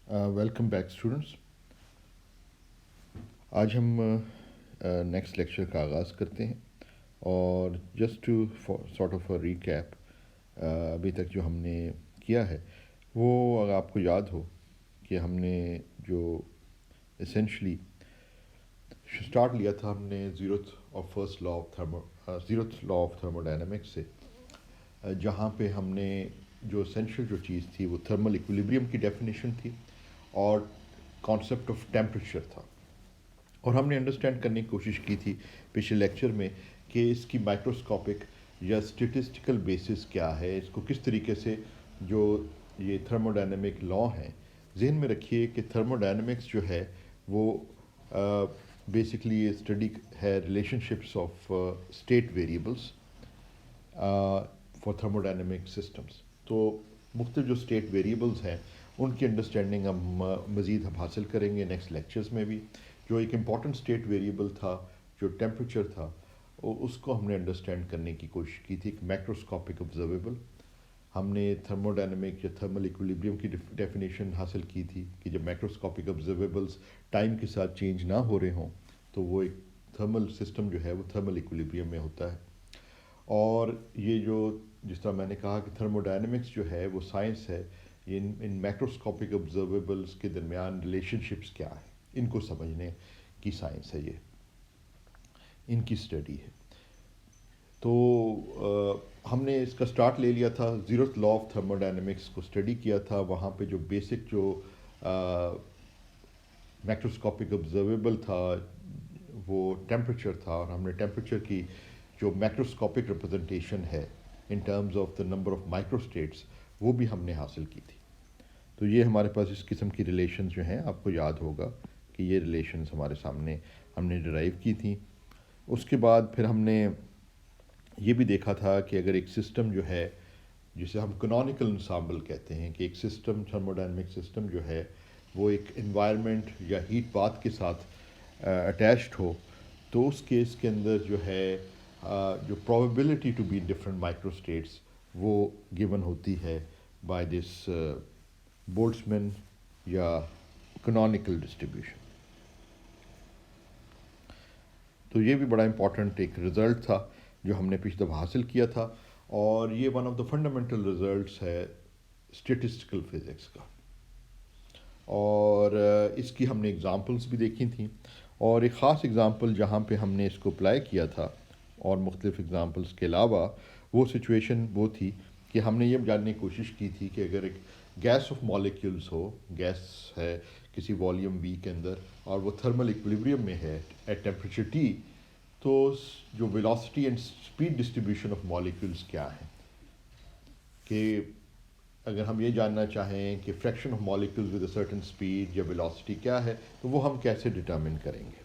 Welcome back students. आज हम next lecture का आगाज़ करते हैं और just to sort of a recap अभी तक जो हमने किया है वो अगर आपको याद हो कि हमने जो एसेंशली स्टार्ट लिया था हमने ज़ीरोथ लॉ ऑफ थर्मोडायनेमिक्स से, जहाँ पे हमने जो एसेंशियल जो चीज़ थी वो थर्मल इक्विलिब्रियम की डेफिनेशन थी और कॉन्सेप्ट ऑफ टेम्परेचर था। और हमने अंडरस्टैंड करने की कोशिश की थी पिछले लेक्चर में कि इसकी माइक्रोस्कोपिक या स्टेटिस्टिकल बेसिस क्या है, इसको किस तरीके से जो ये थर्मोडायनेमिक लॉ हैं, जहन में रखिए कि थर्मोडायनेमिक्स जो है वो बेसिकली ये स्टडी है relationships of state variables for thermodynamic systems. तो मुख्तलिफ जो स्टेट वेरिएबल्स हैं उनकी अंडरस्टैंडिंग हम मज़ीद हम हासिल करेंगे नेक्स्ट लेक्चर्स में भी। जो एक इम्पॉर्टेंट स्टेट वेरिएबल था जो टेम्परेचर था, उसको हमने अंडरस्टैंड करने की कोशिश की थी। एक मैक्रोस्कोपिक ऑब्जर्वेबल हमने थर्मोडायनेमिक या थर्मल इक्विलिब्रियम की डेफिनेशन हासिल की थी कि जब मैक्रोस्कोपिक ऑब्जर्वेबल्स टाइम के साथ चेंज ना हो रहे हों तो वो एक थर्मल सिस्टम जो है वो थर्मल इक्विलिब्रियम में होता है। और ये जो जिस तरह मैंने कहा कि थर्मोडायनेमिक्स जो है वो साइंस है, ये इन मैक्रोस्कोपिक ऑब्जर्वेबल्स के दरमियान रिलेशनशिप्स क्या है इनको समझने की साइंस है, ये इनकी स्टडी है। तो हमने इसका स्टार्ट ले लिया था, ज़ीरोथ लॉ ऑफ थर्मोडायनेमिक्स को स्टडी किया था। वहाँ पे जो बेसिक जो मैक्रोस्कोपिक ऑब्जर्वेबल था वो टेम्परेचर था, और हमने टेम्परेचर की जो मैक्रोस्कोपिक रिप्रेजेंटेशन है in terms of the number of microstates वो भी हमने हासिल की थी। तो ये हमारे पास इस किस्म की रिलेशंस जो हैं, आपको याद होगा कि ये रिलेशंस हमारे सामने हमने डिराइव की थी। उसके बाद फिर हमने ये भी देखा था कि अगर एक सिस्टम जो है जिसे हम कैनोनिकल इंसाम्बल कहते हैं, कि एक सिस्टम थर्मोडायनेमिक सिस्टम जो है वो एक एनवायरनमेंट या हीट बाथ के साथ अटैच्ड हो, तो उस केस के अंदर जो है जो probability to be different microstates वो गिवन होती है बाय दिस बोल्ट्जमैन या कैनोनिकल डिस्ट्रीब्यूशन। तो ये भी बड़ा इम्पॉर्टेंट एक रिज़ल्ट था जो हमने पिछली दफ़ा हासिल किया था, और ये one of the fundamental results है स्टेटिस्टिकल फिज़िक्स का। और इसकी हमने एग्ज़ाम्पल्स भी देखी थी, और एक ख़ास एग्ज़ाम्पल जहाँ पे हमने इसको अप्लाई किया था और मुख्तलिफ़ एग्ज़ाम्पल्स के अलावा वो सिचुएशन वो थी कि हमने ये जानने की कोशिश की थी कि अगर एक गैस ऑफ मॉलिक्यूल्स हो, गैस है किसी वॉल्यूम वी के अंदर और वो थर्मल इक्विलिब्रियम में है एट टेम्परेचर टी, तो जो velocity and speed distribution of molecules क्या है, कि अगर हम ये जानना चाहें कि fraction of molecules with a certain speed या वेलोसिटी क्या है, तो वो हम कैसे डिटरमिन करेंगे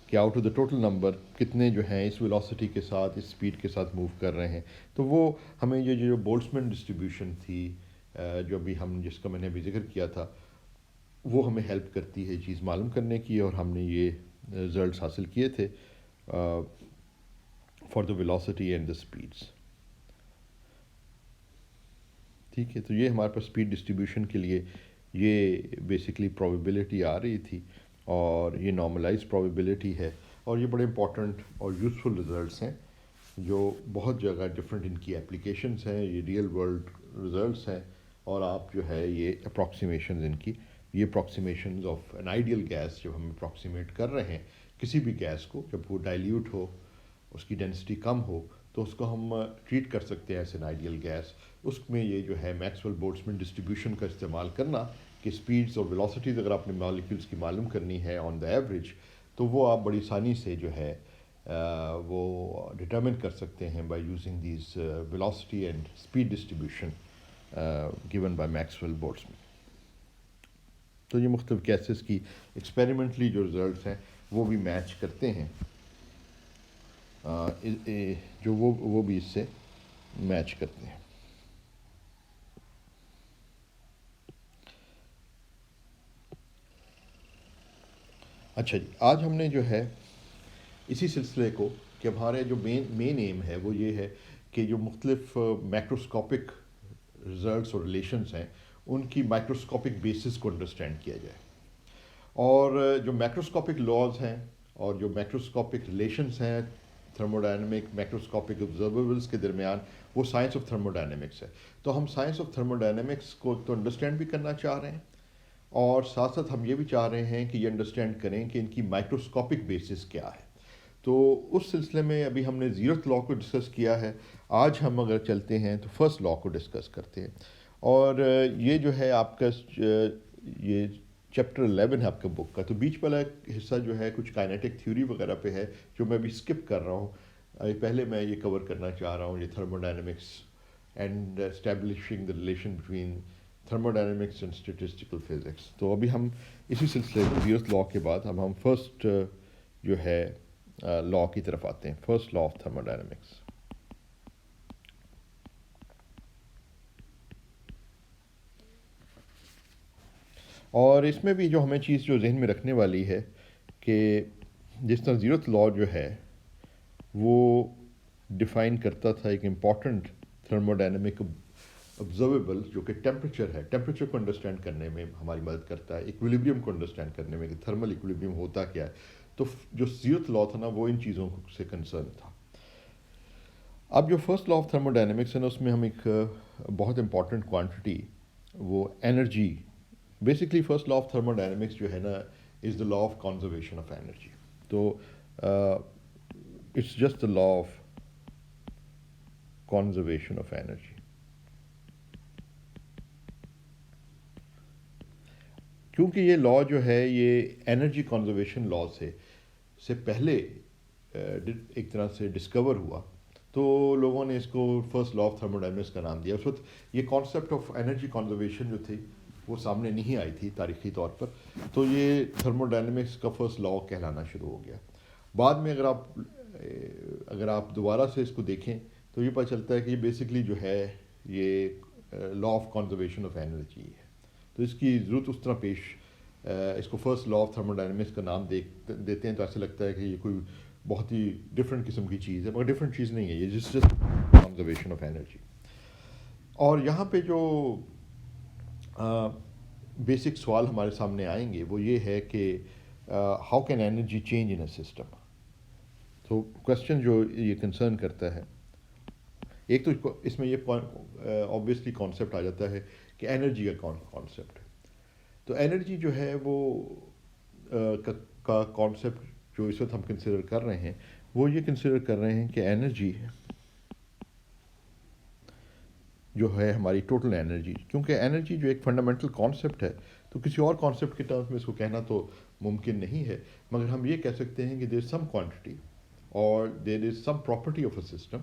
कि out of the total number कितने जो हैं इस वेलोसिटी के साथ इस स्पीड के साथ मूव कर रहे हैं। तो वो हमें ये जो बोल्ट्जमैन डिस्ट्रीब्यूशन थी जो अभी हम जिसका मैंने अभी जिक्र किया था, वो हमें हेल्प करती है चीज़ मालूम करने की, और हमने ये रिजल्ट्स हासिल किए थे for the velocity and the speeds. ठीक है, तो ये हमारे पास स्पीड डिस्ट्रीब्यूशन के लिए ये बेसिकली प्रोबेबिलिटी आ रही थी, और ये नॉर्मलाइज प्रोबेबिलिटी है, और ये बड़े इंपॉर्टेंट और यूज़फुल रिज़ल्ट्स हैं जो बहुत जगह डिफरेंट इनकी एप्लीकेशंस हैं, ये रियल वर्ल्ड रिज़ल्ट्स हैं। और आप जो है ये अप्रॉक्सीमेशन इनकी, ये approximation of an ideal gas जब हम अप्रॉक्सीमेट कर रहे हैं किसी भी गैस को, जब वो डाइल्यूट हो, उसकी डेंसिटी कम हो, तो उसको हम ट्रीट कर सकते हैं एज एन आइडियल गैस। उसमें ये जो है मैक्सवेल बोल्ट्जमैन डिस्ट्रीब्यूशन का इस्तेमाल करना कि स्पीड्स और वेलोसिटीज़ अगर आपने मॉलिक्यूल्स की मालूम करनी है ऑन द एवरेज, तो वो आप बड़ी आसानी से जो है वो डिटरमिन कर सकते हैं by using this velocity and speed distribution given by Maxwell Boltzmann. तो ये मुख्तलिफ गैसेस की एक्सपेरिमेंटली जो रिजल्ट्स हैं वो भी मैच करते हैं, जो वो भी इससे मैच करते हैं। अच्छा जी, आज हमने जो है इसी सिलसिले को, कि हमारे जो मेन एम है वो ये है कि जो मुख्तलिफ मैक्रोस्कोपिक रिजल्ट्स और रिलेशंस हैं उनकी माइक्रोस्कोपिक बेसिस को अंडरस्टैंड किया जाए। और जो मैक्रोस्कोपिक लॉज हैं और जो मैक्रोस्कोपिक रिलेशंस हैं थर्मोडायनेमिक मैक्रोस्कोपिक ऑब्जर्वेबल्स के दरमियान, वो साइंस ऑफ थर्मोडायनेमिक्स है। तो हम साइंस ऑफ थर्मोडायनेमिक्स को तो अंडरस्टैंड भी करना चाह रहे हैं, और साथ साथ हम ये भी चाह रहे हैं कि ये अंडरस्टैंड करें कि इनकी माइक्रोस्कोपिक बेसिस क्या है। तो उस सिलसिले में अभी हमने ज़ीरोथ लॉ को डिस्कस किया है। आज हम अगर चलते हैं तो फर्स्ट लॉ को डिस्कस करते हैं। और ये जो है आपका ये चैप्टर 11 है आपका बुक का। तो बीच वाला हिस्सा जो है कुछ काइनेटिक थ्योरी वगैरह पे है, जो मैं अभी स्किप कर रहा हूँ। पहले मैं ये कवर करना चाह रहा हूँ, ये thermodynamics and establishing the relation between thermodynamics and statistical physics. तो अभी हम इसी सिलसिले में ज़ीरोथ लॉ के बाद हम फर्स्ट जो है लॉ की तरफ आते हैं, फर्स्ट लॉ ऑफ थर्मोडायनेमिक्स। और इसमें भी जो हमें चीज़ जो जहन में रखने वाली है कि जिस तरह ज़ीरोथ लॉ जो है वो डिफ़ाइन करता था एक इम्पॉर्टेंट थर्मोडायनेमिक ऑब्जर्वेबल जो कि टेम्परेचर है, टेम्परेचर को अंडरस्टैंड करने में हमारी मदद करता है, इक्विलिब्रियम को अंडरस्टैंड करने में कि थर्मल इक्विलिब्रियम होता क्या है। तो जो ज़ीरोथ लॉ था ना, वो इन चीज़ों से कंसर्न था। अब जो फर्स्ट लॉ ऑफ थर्मोडायनेमिक्स है ना, उसमें हम एक बहुत इंपॉर्टेंट क्वांटिटी, वो energy, basically first law of thermodynamics जो है ना is the law of conservation of energy. तो it's just the law of conservation of energy. क्योंकि ये लॉ जो है ये एनर्जी कंजर्वेशन लॉ से पहले एक तरह से डिस्कवर हुआ, तो लोगों ने इसको फर्स्ट लॉ ऑफ थर्मोडायनेमिक्स का नाम दिया। उस वक्त ये कॉन्सेप्ट ऑफ एनर्जी कंजर्वेशन जो थी वो सामने नहीं आई थी तारीखी तौर पर, तो ये थर्मोडायनेमिक्स का फर्स्ट लॉ कहलाना शुरू हो गया। बाद में अगर आप दोबारा से इसको देखें तो ये पता चलता है कि ये बेसिकली जो है ये law of conservation of energy है। तो इसकी ज़रूरत उस तरह इसको फर्स्ट लॉ ऑफ थर्मोडायनेमिक्स का नाम देते हैं तो ऐसा लगता है कि ये कोई बहुत ही डिफरेंट किस्म की चीज़ है, मगर डिफरेंट चीज़ नहीं है, ये जस्ट कंजर्वेशन ऑफ एनर्जी। और यहाँ पे जो बेसिक सवाल हमारे सामने आएंगे वो ये है कि how can energy change in a system. तो क्वेश्चन जो ये कंसर्न करता है, एक तो इसमें ये ऑब्वियसली कॉन्सेप्ट आ जाता है कि एनर्जी का कॉन्सेप्ट। तो एनर्जी जो है वो का कॉन्सेप्ट जो इस वक्त हम कंसिडर कर रहे हैं, वो ये कंसिडर कर रहे हैं कि एनर्जी जो है हमारी टोटल एनर्जी, क्योंकि एनर्जी जो एक फंडामेंटल कॉन्सेप्ट है, तो किसी और कॉन्सेप्ट के टर्म्स में इसको कहना तो मुमकिन नहीं है, मगर हम ये कह सकते हैं कि देयर इज सम क्वांटिटी और there is some property of a system,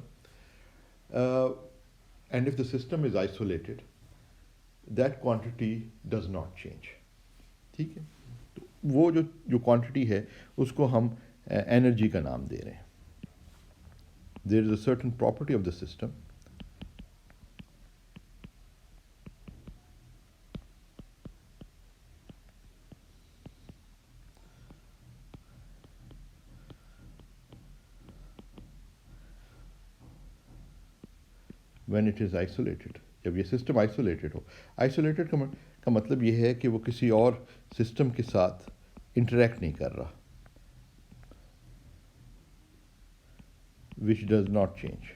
and if the system is isolated that quantity does not change. ठीक है, तो वो जो क्वांटिटी है उसको हम एनर्जी का नाम दे रहे हैं। There is a certain property of the system when it is isolated, जब ये सिस्टम आइसोलेटेड हो। आइसोलेटेड का मतलब ये है कि वो किसी और सिस्टम के साथ इंटरेक्ट नहीं कर रहा, which does not change.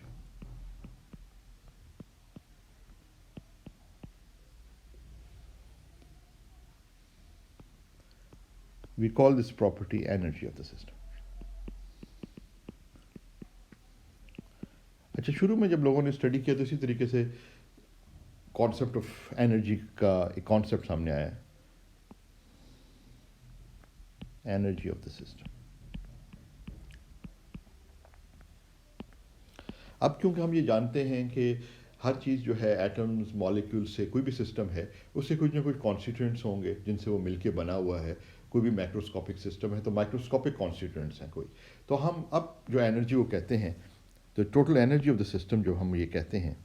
We call this property energy of the system. अच्छा, शुरू में जब लोगों ने स्टडी किया तो इसी तरीके से कॉन्सेप्ट ऑफ एनर्जी का एक कॉन्सेप्ट सामने आया, एनर्जी ऑफ द सिस्टम। अब क्योंकि हम ये जानते हैं कि हर चीज़ जो है एटम्स मॉलिक्यूल्स से, कोई भी सिस्टम है उससे कुछ ना कुछ कॉन्स्टिट्यूएंट्स होंगे जिनसे वो मिलके बना हुआ है। कोई भी माइक्रोस्कोपिक सिस्टम है तो माइक्रोस्कोपिक कॉन्स्टिट्यूएंट्स हैं कोई। तो हम अब जो एनर्जी वो कहते हैं, तो total energy of the system जो हम ये कहते हैं,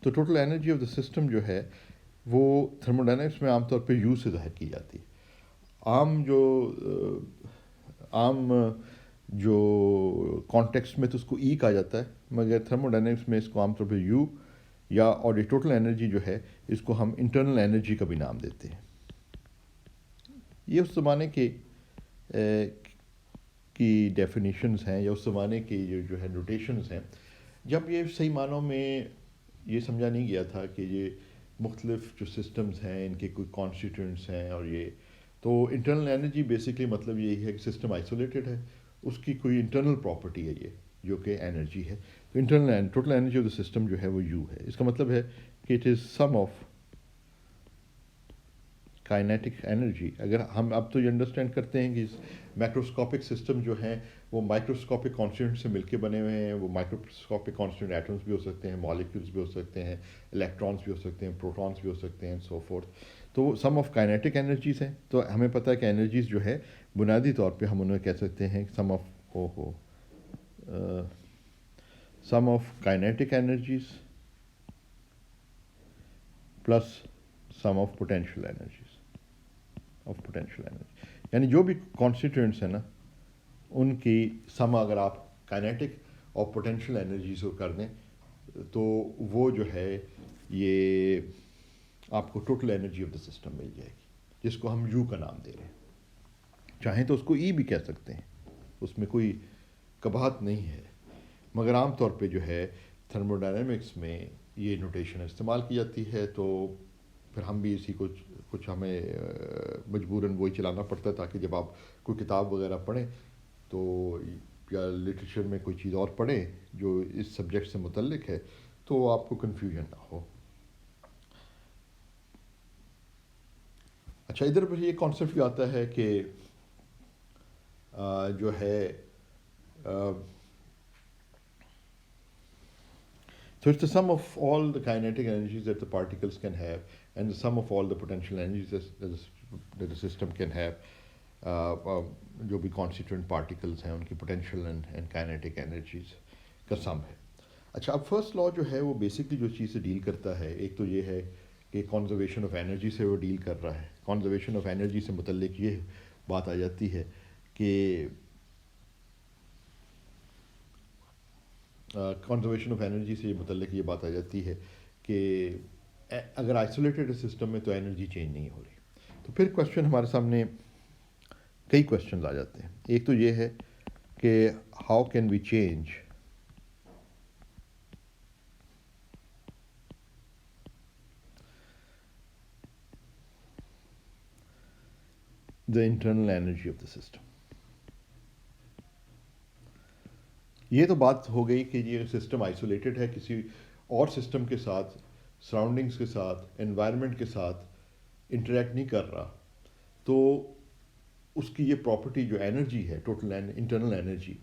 तो total energy of the system जो है वो थर्मोडायनेमिक्स में आमतौर पे यू से ज़ाहिर की जाती है। आम जो कॉन्टेक्स्ट में तो उसको ई कहा जाता है, मगर थर्मोडायनेमिक्स में इसको आमतौर पर यू या और ये टोटल एनर्जी जो है इसको हम इंटरनल एनर्जी का भी नाम देते हैं। ये उस ज़माने के की डेफिनेशंस हैं या उस ज़माने के जो है नोटेशंस हैं, जब ये सही मानों में ये समझा नहीं गया था कि ये मुख्तलिफ जो सिस्टम्स हैं इनके कोई कॉन्स्टिट्यूंट्स हैं, और ये तो इंटरनल एनर्जी बेसिकली मतलब यही है कि सिस्टम आइसोलेटेड है, उसकी कोई इंटरनल प्रॉपर्टी है ये जो कि एनर्जी है। तो internal total energy of the system जो है वो यू है। इसका मतलब है कि it is sum of kinetic energy. अगर हम अब तो ये अंडरस्टैंड करते हैं कि मैक्रोस्कोपिक सिस्टम जो हैं वो माइक्रोस्कोपिक कॉन्स्टिट्यूंट से मिलके बने हुए हैं। वो माइक्रोस्कोपिक कॉन्स्टिट्यूंट एटम्स भी हो सकते हैं, मॉलिक्यूल्स भी हो सकते हैं, इलेक्ट्रॉन्स भी हो सकते हैं, प्रोटॉन्स भी हो सकते हैं, सो फोर्थ। तो सम ऑफ काइनेटिक एनर्जीज हैं। तो हमें पता है कि एनर्जीज जो है बुनियादी तौर पे हम उन्हें कह सकते हैं sum of sum of kinetic energies plus sum of potential energies of potential energy. यानी जो भी कॉन्स्टिट्यूएंट्स हैं ना उनकी सम अगर आप काइनेटिक और पोटेंशियल एनर्जीज को कर दें तो वो जो है ये आपको total energy of the system मिल जाएगी, जिसको हम यू का नाम दे रहे हैं। चाहें तो उसको ई भी कह सकते हैं, उसमें कोई कबाहत नहीं है, मगर आम तौर पे जो है थर्मोडायनेमिक्स में ये नोटेशन इस्तेमाल की जाती है। तो फिर हम भी इसी कुछ हमें मजबूरन वही चलाना पड़ता है, ताकि जब आप कोई किताब वगैरह पढ़ें तो या लिटरेचर में कोई चीज़ और पढ़ें जो इस सब्जेक्ट से मुतल्लिक है तो आपको कन्फ्यूजन ना हो। अच्छा, इधर पर ये कॉन्सेप्ट भी आता है कि जो है so it's the sum of all the kinetic energies that the particles can have and the sum of all the potential energies that the system can have, जो भी कॉन्स्टिट्यूएंट पार्टिकल्स हैं उनकी पोटेंशियल एंड काइनेटिक एनर्जीज का सम है। अच्छा, अब first law जो है वो बेसिकली जो चीज़ से डील करता है, एक तो ये है कि कॉन्जर्वेशन ऑफ एनर्जी से वो डील कर रहा है। कॉन्जर्वेशन ऑफ एनर्जी से मुतल्लिक ये बात आ जाती है कि कंजर्वेशन ऑफ एनर्जी से मुतल्लिक ये बात आ जाती है कि अगर आइसोलेटेड सिस्टम में तो एनर्जी चेंज नहीं हो रही। तो फिर क्वेश्चन हमारे सामने कई क्वेश्चन आ जाते हैं। एक तो ये है कि how can we change the internal energy of the system. ये तो बात हो गई कि ये सिस्टम आइसोलेटेड है, किसी और सिस्टम के साथ, सराउंडिंग्स के साथ, एनवायरनमेंट के साथ इंटरेक्ट नहीं कर रहा, तो उसकी ये प्रॉपर्टी जो एनर्जी है, टोटल इंटरनल एनर्जी,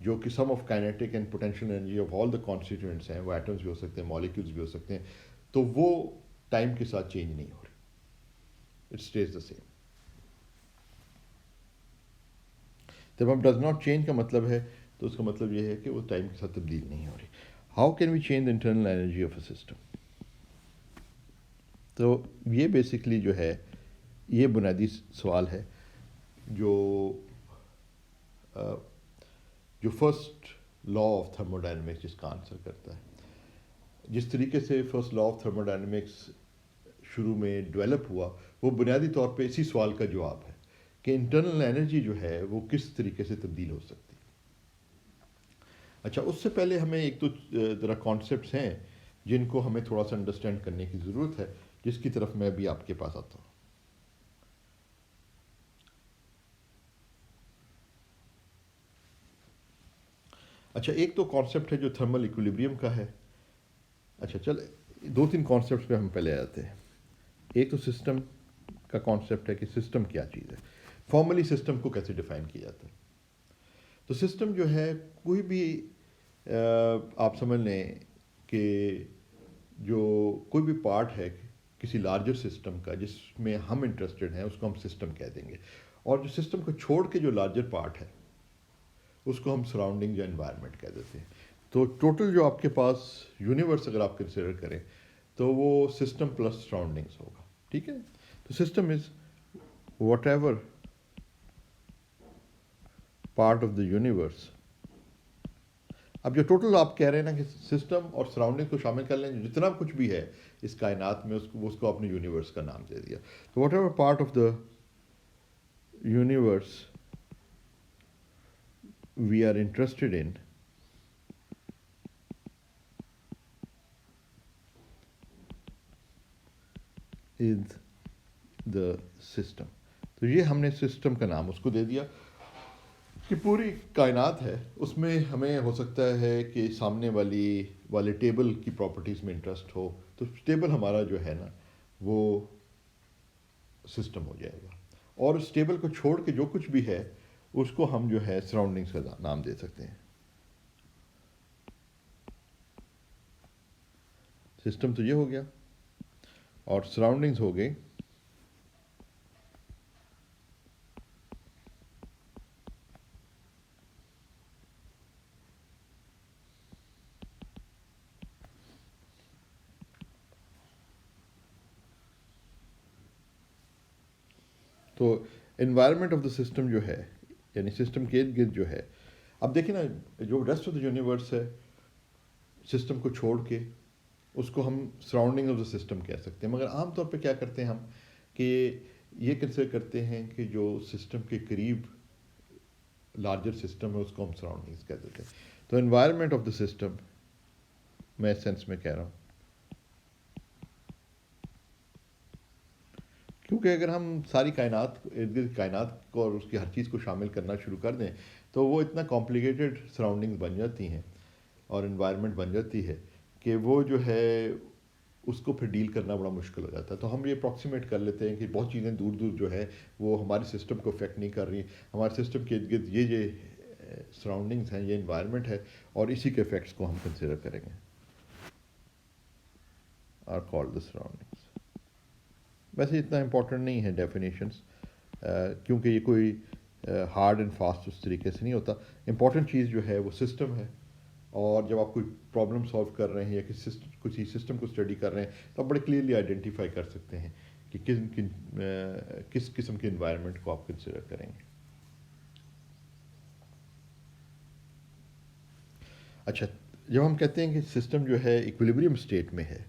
जो कि sum of kinetic and potential energy of all the constituents हैं, वो एटम्स भी हो सकते हैं, मॉलिक्यूल्स भी हो सकते हैं, तो वो टाइम के साथ चेंज नहीं हो रही, इट स्टेज द सेम। जब हम डज नॉट चेंज का मतलब है तो उसका मतलब ये है कि वो टाइम के साथ तब्दील नहीं हो रही। How can we change the internal energy of a system? तो ये बेसिकली जो है ये बुनियादी सवाल है जो जो फर्स्ट लॉ ऑफ थर्मोडायनेमिक्स जिसका आंसर करता है। जिस तरीके से फर्स्ट लॉ ऑफ थर्मोडायनेमिक्स शुरू में डेवलप हुआ वो बुनियादी तौर पे इसी सवाल का जवाब है कि इंटरनल एनर्जी जो है वो किस तरीके से तब्दील हो सकती है। अच्छा, उससे पहले हमें एक तो ज़रा कॉन्सेप्ट्स हैं जिनको हमें थोड़ा सा अंडरस्टैंड करने की ज़रूरत है, जिसकी तरफ मैं भी आपके पास आता हूँ। अच्छा, एक तो कॉन्सेप्ट है जो थर्मल इक्विलिब्रियम का है। अच्छा, चल दो तीन कॉन्सेप्ट्स पे हम पहले आते हैं। एक तो सिस्टम का कॉन्सेप्ट है कि सिस्टम क्या चीज़ है। फॉर्मली सिस्टम को कैसे डिफाइन किया जाता है? तो सिस्टम जो है कोई भी आप समझ लें कि जो कोई भी पार्ट है किसी लार्जर सिस्टम का जिसमें हम इंटरेस्टेड हैं उसको हम सिस्टम कह देंगे, और जो सिस्टम को छोड़ के जो लार्जर पार्ट है उसको हम सराउंडिंग या एनवायरनमेंट कह देते हैं। तो टोटल जो आपके पास यूनिवर्स अगर आप कंसिडर करें तो वो सिस्टम प्लस सराउंडिंग्स होगा, ठीक है। तो system is what ever part of the universe. अब जो टोटल आप कह रहे हैं ना कि सिस्टम और सराउंडिंग को शामिल कर लें, जितना कुछ भी है इस कायनात में, उसको आपने यूनिवर्स का नाम दे दिया। तो whatever part of the universe we are interested in is the system. तो ये हमने सिस्टम का नाम उसको दे दिया कि पूरी कायनात है, उसमें हमें हो सकता है कि सामने वाले टेबल की प्रॉपर्टीज़ में इंटरेस्ट हो, तो टेबल हमारा जो है ना वो सिस्टम हो जाएगा। और उस टेबल को छोड़ के जो कुछ भी है उसको हम जो है सराउंडिंग्स का नाम दे सकते हैं। सिस्टम तो ये हो गया, और सराउंडिंग्स हो गए तो एनवायरनमेंट ऑफ द सिस्टम जो है, यानी सिस्टम के इर्द गिर्द जो है। अब देखिए ना, जो रेस्ट ऑफ द यूनिवर्स है सिस्टम को छोड़ के, उसको हम सराउंडिंग ऑफ द सिस्टम कह सकते हैं। मगर आमतौर पे क्या करते हैं हम कि ये कंसिडर करते हैं कि जो सिस्टम के करीब लार्जर सिस्टम है उसको हम सराउंडिंग्स कह देते हैं। तो एनवायरनमेंट ऑफ द सिस्टम मैं सेंस में कह रहा हूँ, क्योंकि अगर हम सारी कायनात इर्द गिर्द कायनात को और उसकी हर चीज़ को शामिल करना शुरू कर दें तो वो इतना कॉम्प्लिकेटेड सराउंडिंग्स बन जाती हैं और इन्वायरमेंट बन जाती है कि वो जो है उसको फिर डील करना बड़ा मुश्किल हो जाता है। तो हम ये अप्रॉक्सीमेट कर लेते हैं कि बहुत चीज़ें दूर दूर जो है वो हमारे सिस्टम को अफेक्ट नहीं कर रही, हमारे सिस्टम के इर्द गिर्द ये सराउंडिंग्स हैं, ये इन्वायरमेंट है, और इसी के इफेक्ट्स को हम कंसिडर करेंगे, आर कॉल्ड द सराउंडिंग्स। वैसे इतना इम्पोर्टेंट नहीं है डेफिनेशंस, क्योंकि ये कोई हार्ड एंड फास्ट उस तरीके से नहीं होता। इम्पॉर्टेंट चीज़ जो है वो सिस्टम है, और जब आप कोई प्रॉब्लम सॉल्व कर रहे हैं या कुछ सिस्टम को स्टडी कर रहे हैं तो आप बड़े क्लियरली आइडेंटिफाई कर सकते हैं कि किस किस्म के इन्वायरमेंट को आप कंसिडर करेंगे। अच्छा, जब हम कहते हैं कि सिस्टम जो है इक्विलिब्रियम स्टेट में है,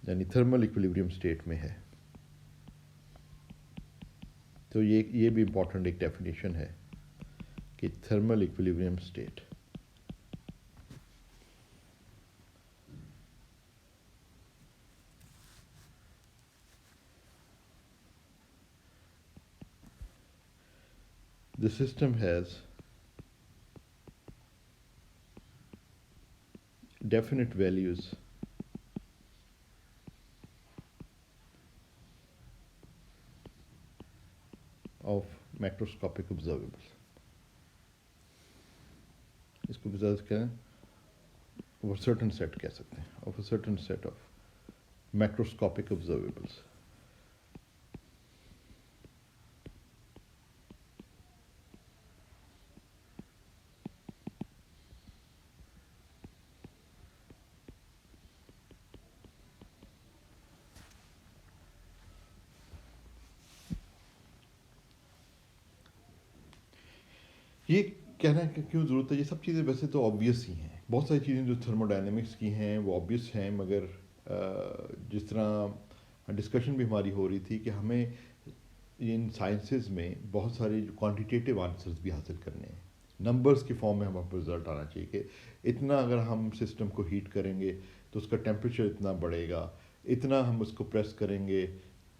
यानी थर्मल इक्विलिब्रियम स्टेट में है, तो ये भी इम्पॉर्टेंट एक डेफिनेशन है कि thermal equilibrium state the system has definite values of macroscopic observables। इसको बिजाज करें of a certain set कह सकते हैं, of a certain set of macroscopic observables। ये कहना कि क्यों ज़रूरत है, ये सब चीज़ें वैसे तो ऑब्वियस ही हैं। बहुत सारी चीज़ें जो थर्मोडायनेमिक्स की हैं वो ऑब्वियस हैं, मगर जिस तरह डिस्कशन भी हमारी हो रही थी कि हमें इन साइंसेस में बहुत सारे क्वांटिटेटिव आंसर्स भी हासिल करने हैं, नंबर्स के फॉर्म में हमारे रिजल्ट आना चाहिए कि इतना अगर हम सिस्टम को हीट करेंगे तो उसका टेम्परेचर इतना बढ़ेगा, इतना हम उसको प्रेस करेंगे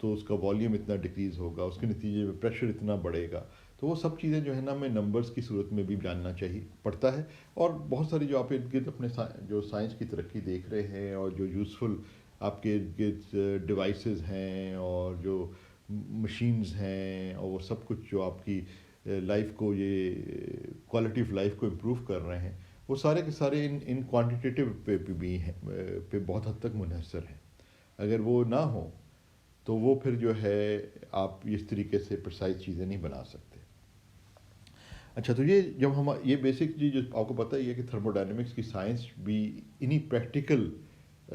तो उसका वॉल्यूम इतना डिक्रीज़ होगा, उसके नतीजे में प्रेशर इतना बढ़ेगा। तो वो सब चीज़ें जो है ना हमें नंबर्स की सूरत में भी जानना चाहिए पड़ता है। और बहुत सारी जो आप इर्द गिर्द अपने जो साइंस की तरक्की देख रहे हैं और जो यूज़फुल आपके इर्द गिर्द डिवाइसेस हैं और जो मशीन्स हैं और वो सब कुछ जो आपकी लाइफ को, ये क्वालिटी ऑफ लाइफ को इम्प्रूव कर रहे हैं, वो सारे के सारे इन क्वांटिटेटिव पे भी हैं, पे बहुत हद तक मुनहसर हैं। अगर वो ना हो तो वो फिर जो है आप इस तरीके से प्रिसाइज चीज़ें नहीं बना सकते। अच्छा, तो ये जब हम ये बेसिक चीज़ जो आपको पता ही है कि थर्मोडायनेमिक्स की साइंस भी इन्हीं प्रैक्टिकल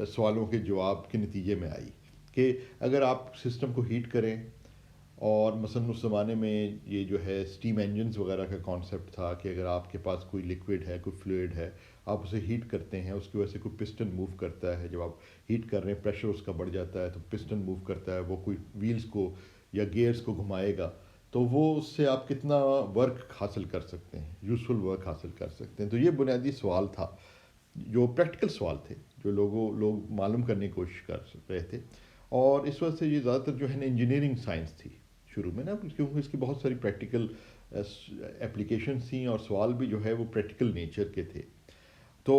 सवालों के जवाब के नतीजे में आई कि अगर आप सिस्टम को हीट करें और मसलन उस ज़माने में ये जो है स्टीम इंजन्स वगैरह का कॉन्सेप्ट था कि अगर आपके पास कोई लिक्विड है, कोई फ्लूइड है, आप उसे हीट करते हैं, उसकी वजह से कोई पिस्टन मूव करता है, जब आप हीट कर रहे हैं प्रेशर उसका बढ़ जाता है तो पिस्टन मूव करता है, वो कोई व्हील्स को या गियर्स को घुमाएगा, तो वो उससे आप कितना वर्क हासिल कर सकते हैं, यूज़फुल वर्क हासिल कर सकते हैं। तो ये बुनियादी सवाल था, जो प्रैक्टिकल सवाल थे, जो लोग मालूम करने की कोशिश कर रहे थे। और इस वजह से ये ज़्यादातर जो है ना इंजीनियरिंग साइंस थी शुरू में ना, क्योंकि इसकी बहुत सारी प्रैक्टिकल एप्लीकेशंस थी और सवाल भी जो है वो प्रैक्टिकल नेचर के थे। तो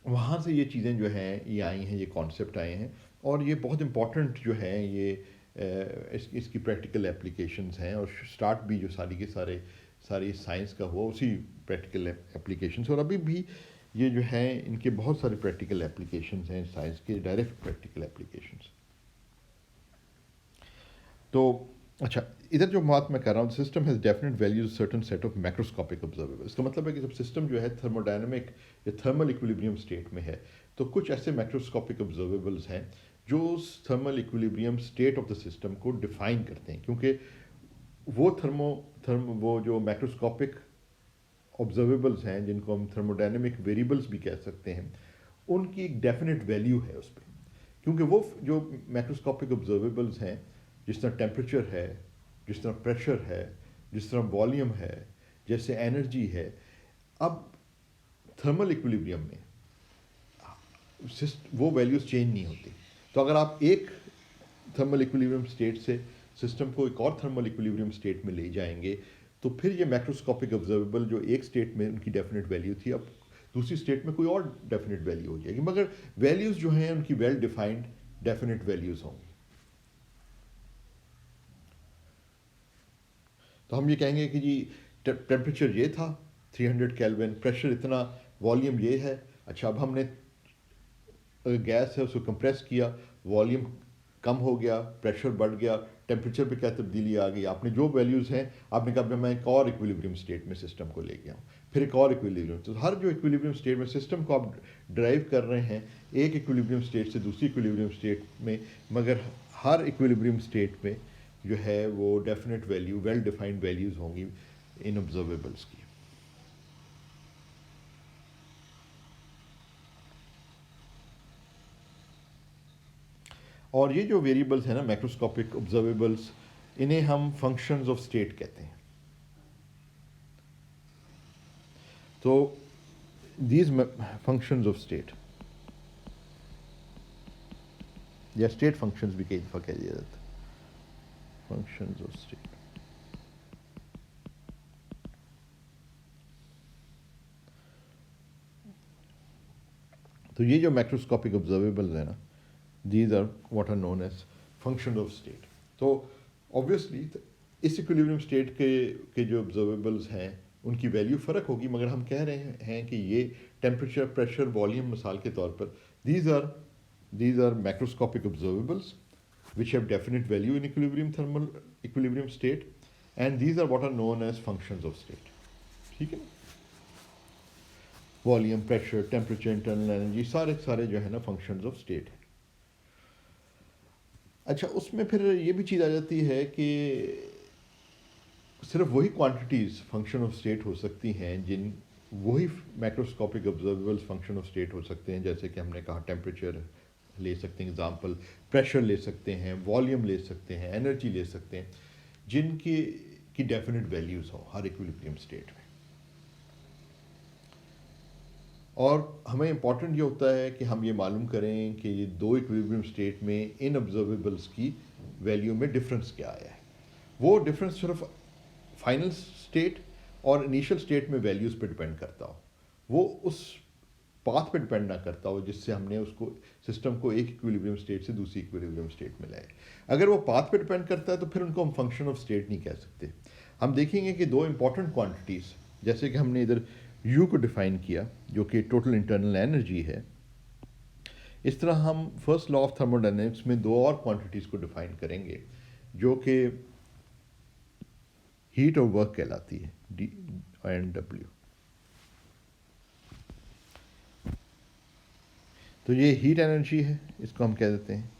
वहाँ से ये चीज़ें जो हैं ये आई हैं, ये कॉन्सेप्ट आए हैं, और ये बहुत इम्पॉर्टेंट जो है ये इसकी प्रैक्टिकल एप्लीकेशंस हैं। और स्टार्ट भी जो सारी के सारी साइंस का हुआ उसी प्रैक्टिकल एप्लीकेशंस, और अभी भी ये जो है इनके बहुत सारे प्रैक्टिकल एप्लीकेशंस हैं साइंस के, डायरेक्ट प्रैक्टिकल एप्लीकेशंस। तो अच्छा, इधर जो बात मैं कर रहा हूँ, system has definite values certain set of macroscopic observable. इसका मतलब है कि जब सिस्टम जो है थर्मोडायनेमिक या थर्मल इक्विलिब्रियम स्टेट में है, तो कुछ ऐसे मैक्रोस्कोपिक ऑब्जर्वेबल्स हैं जो उस thermal equilibrium state of the system को डिफाइन करते हैं, क्योंकि वो जो मैक्रोस्कोपिक ऑब्जर्वेबल्स हैं, जिनको हम थर्मोडायनेमिक वेरिएबल्स भी कह सकते हैं, उनकी एक डेफिनेट वैल्यू है उस पर। क्योंकि वो जो मैक्रोस्कोपिक ऑब्जर्वेबल्स हैं, जिस तरह टेम्परेचर है, जिस तरह प्रेशर है, जिस तरह वॉल्यूम है, जैसे एनर्जी है, अब थर्मल इक्विलिब्रियम में वो वैल्यूज़ चेंज नहीं होती। तो अगर आप एक थर्मल इक्विलिब्रियम स्टेट से सिस्टम को एक और थर्मल इक्विलिब्रियम स्टेट में ले जाएंगे, तो फिर ये मैक्रोस्कोपिक ऑब्जर्वेबल जो एक स्टेट में उनकी डेफिनेट वैल्यू थी, अब दूसरी स्टेट में कोई और डेफिनेट वैल्यू हो जाएगी, मगर वैल्यूज़ जो हैं उनकी वेल डिफाइंड डेफिनेट वैल्यूज़ होंगी। तो हम ये कहेंगे कि जी टेम्परेचर ये था 300 केल्विन, प्रेशर इतना, वॉल्यूम ये है। अच्छा, अब हमने गैस है उसको कंप्रेस किया, वॉल्यूम कम हो गया, प्रेशर बढ़ गया, टेम्परेचर पे क्या तब्दीली आ गई, आपने जो वैल्यूज़ हैं आपने कहा मैं एक और इक्विलिब्रियम स्टेट में सिस्टम को ले गया हूँ, फिर एक और इक्विलिब्रियम। तो हर जो इक्विलिब्रियम स्टेट में सिस्टम को आप ड्राइव कर रहे हैं एक इक्विलिब्रियम स्टेट से दूसरी इक्विलिब्रियम स्टेट में, मगर हर इक्विलिब्रियम स्टेट में जो है वो definite value, well defined values होंगी इन ऑब्जर्वेबल्स की। और ये जो वेरिएबल्स हैं ना मैक्रोस्कोपिक ऑब्जर्वेबल्स, इन्हें हम फंक्शंस ऑफ स्टेट कहते हैं। तो these functions of state या स्टेट फंक्शंस भी कई दफ़ा कह दिया जाता है, फंक्शंस ऑफ स्टेट। तो ये जो मैक्रोस्कोपिक ऑब्जर्वेबल्स हैं ना, these are what are known as functions of state। तो ऑब्वियसली इस इक्विलिब्रियम स्टेट के जो ऑब्जर्वेबल्स हैं उनकी वैल्यू फ़र्क होगी, मगर हम कह रहे हैं कि ये टेम्परेचर, प्रेशर, वॉल्यूम मिसाल के तौर पर these are macroscopic observables which have definite value in thermal equilibrium state, and these are what are known as functions of state। ठीक है ना, volume, pressure, temperature, internal energy, सारे जो है ना फंक्शंस ऑफ स्टेट है। अच्छा, उसमें फिर ये भी चीज़ आ जाती है कि सिर्फ वही क्वांटिटीज़ फंक्शन ऑफ स्टेट हो सकती हैं जिन वही macroscopic observables function of state हो सकते हैं, जैसे कि हमने कहा टेम्परेचर ले सकते हैं एग्जांपल, प्रेशर ले सकते हैं, वॉल्यूम ले सकते हैं, एनर्जी ले सकते हैं, जिनकी डेफिनेट वैल्यूज़ हो हर इक्विलिब्रियम स्टेट में। और हमें इम्पॉर्टेंट ये होता है कि हम ये मालूम करें कि ये दो इक्विलिब्रियम स्टेट में इन ऑब्जर्वेबल्स की वैल्यू में डिफरेंस क्या आया है। वो डिफरेंस सिर्फ फाइनल स्टेट और इनिशियल स्टेट में वैल्यूज़ पे डिपेंड करता हो, वो उस पाथ पे डिपेंड ना करता हो जिससे हमने उसको सिस्टम को एक इक्विलिब्रियम स्टेट से दूसरी इक्विलिब्रियम स्टेट में लाए। अगर वो पाथ पे डिपेंड करता है तो फिर उनको हम फंक्शन ऑफ स्टेट नहीं कह सकते। हम देखेंगे कि दो इंपॉर्टेंट क्वांटिटीज़, जैसे कि हमने इधर U को डिफाइन किया जो कि टोटल इंटरनल एनर्जी है, इस तरह हम फर्स्ट लॉ ऑफ थर्मोडायनेमिक्स में दो और क्वांटिटीज़ को डिफाइन करेंगे जो कि हीट और वर्क कहलाती है, D and W। तो ये हीट एनर्जी है, इसको हम कह देते हैं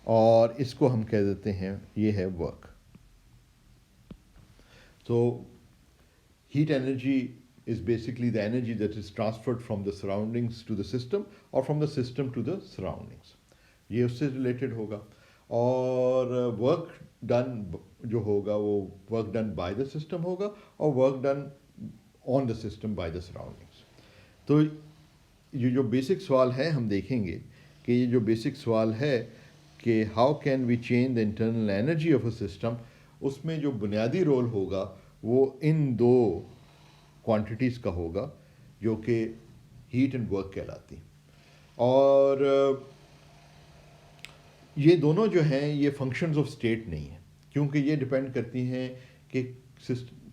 और इसको हम कह देते हैं ये है work. So heat energy is basically the energy that is transferred from the surroundings to the system or from the system to the surroundings. ये उससे रिलेटेड होगा. और वर्क डन जो होगा वो work done by the system होगा और work done on the system by the surroundings. तो ये जो बेसिक सवाल है हम देखेंगे कि ये जो बेसिक सवाल है कि how can we change the internal energy of a system, उसमें जो बुनियादी रोल होगा वो इन दो क्वांटिटीज़ का होगा जो कि हीट एंड वर्क कहलाती. और ये दोनों जो हैं ये फंक्शंस ऑफ स्टेट नहीं है, क्योंकि ये डिपेंड करती हैं कि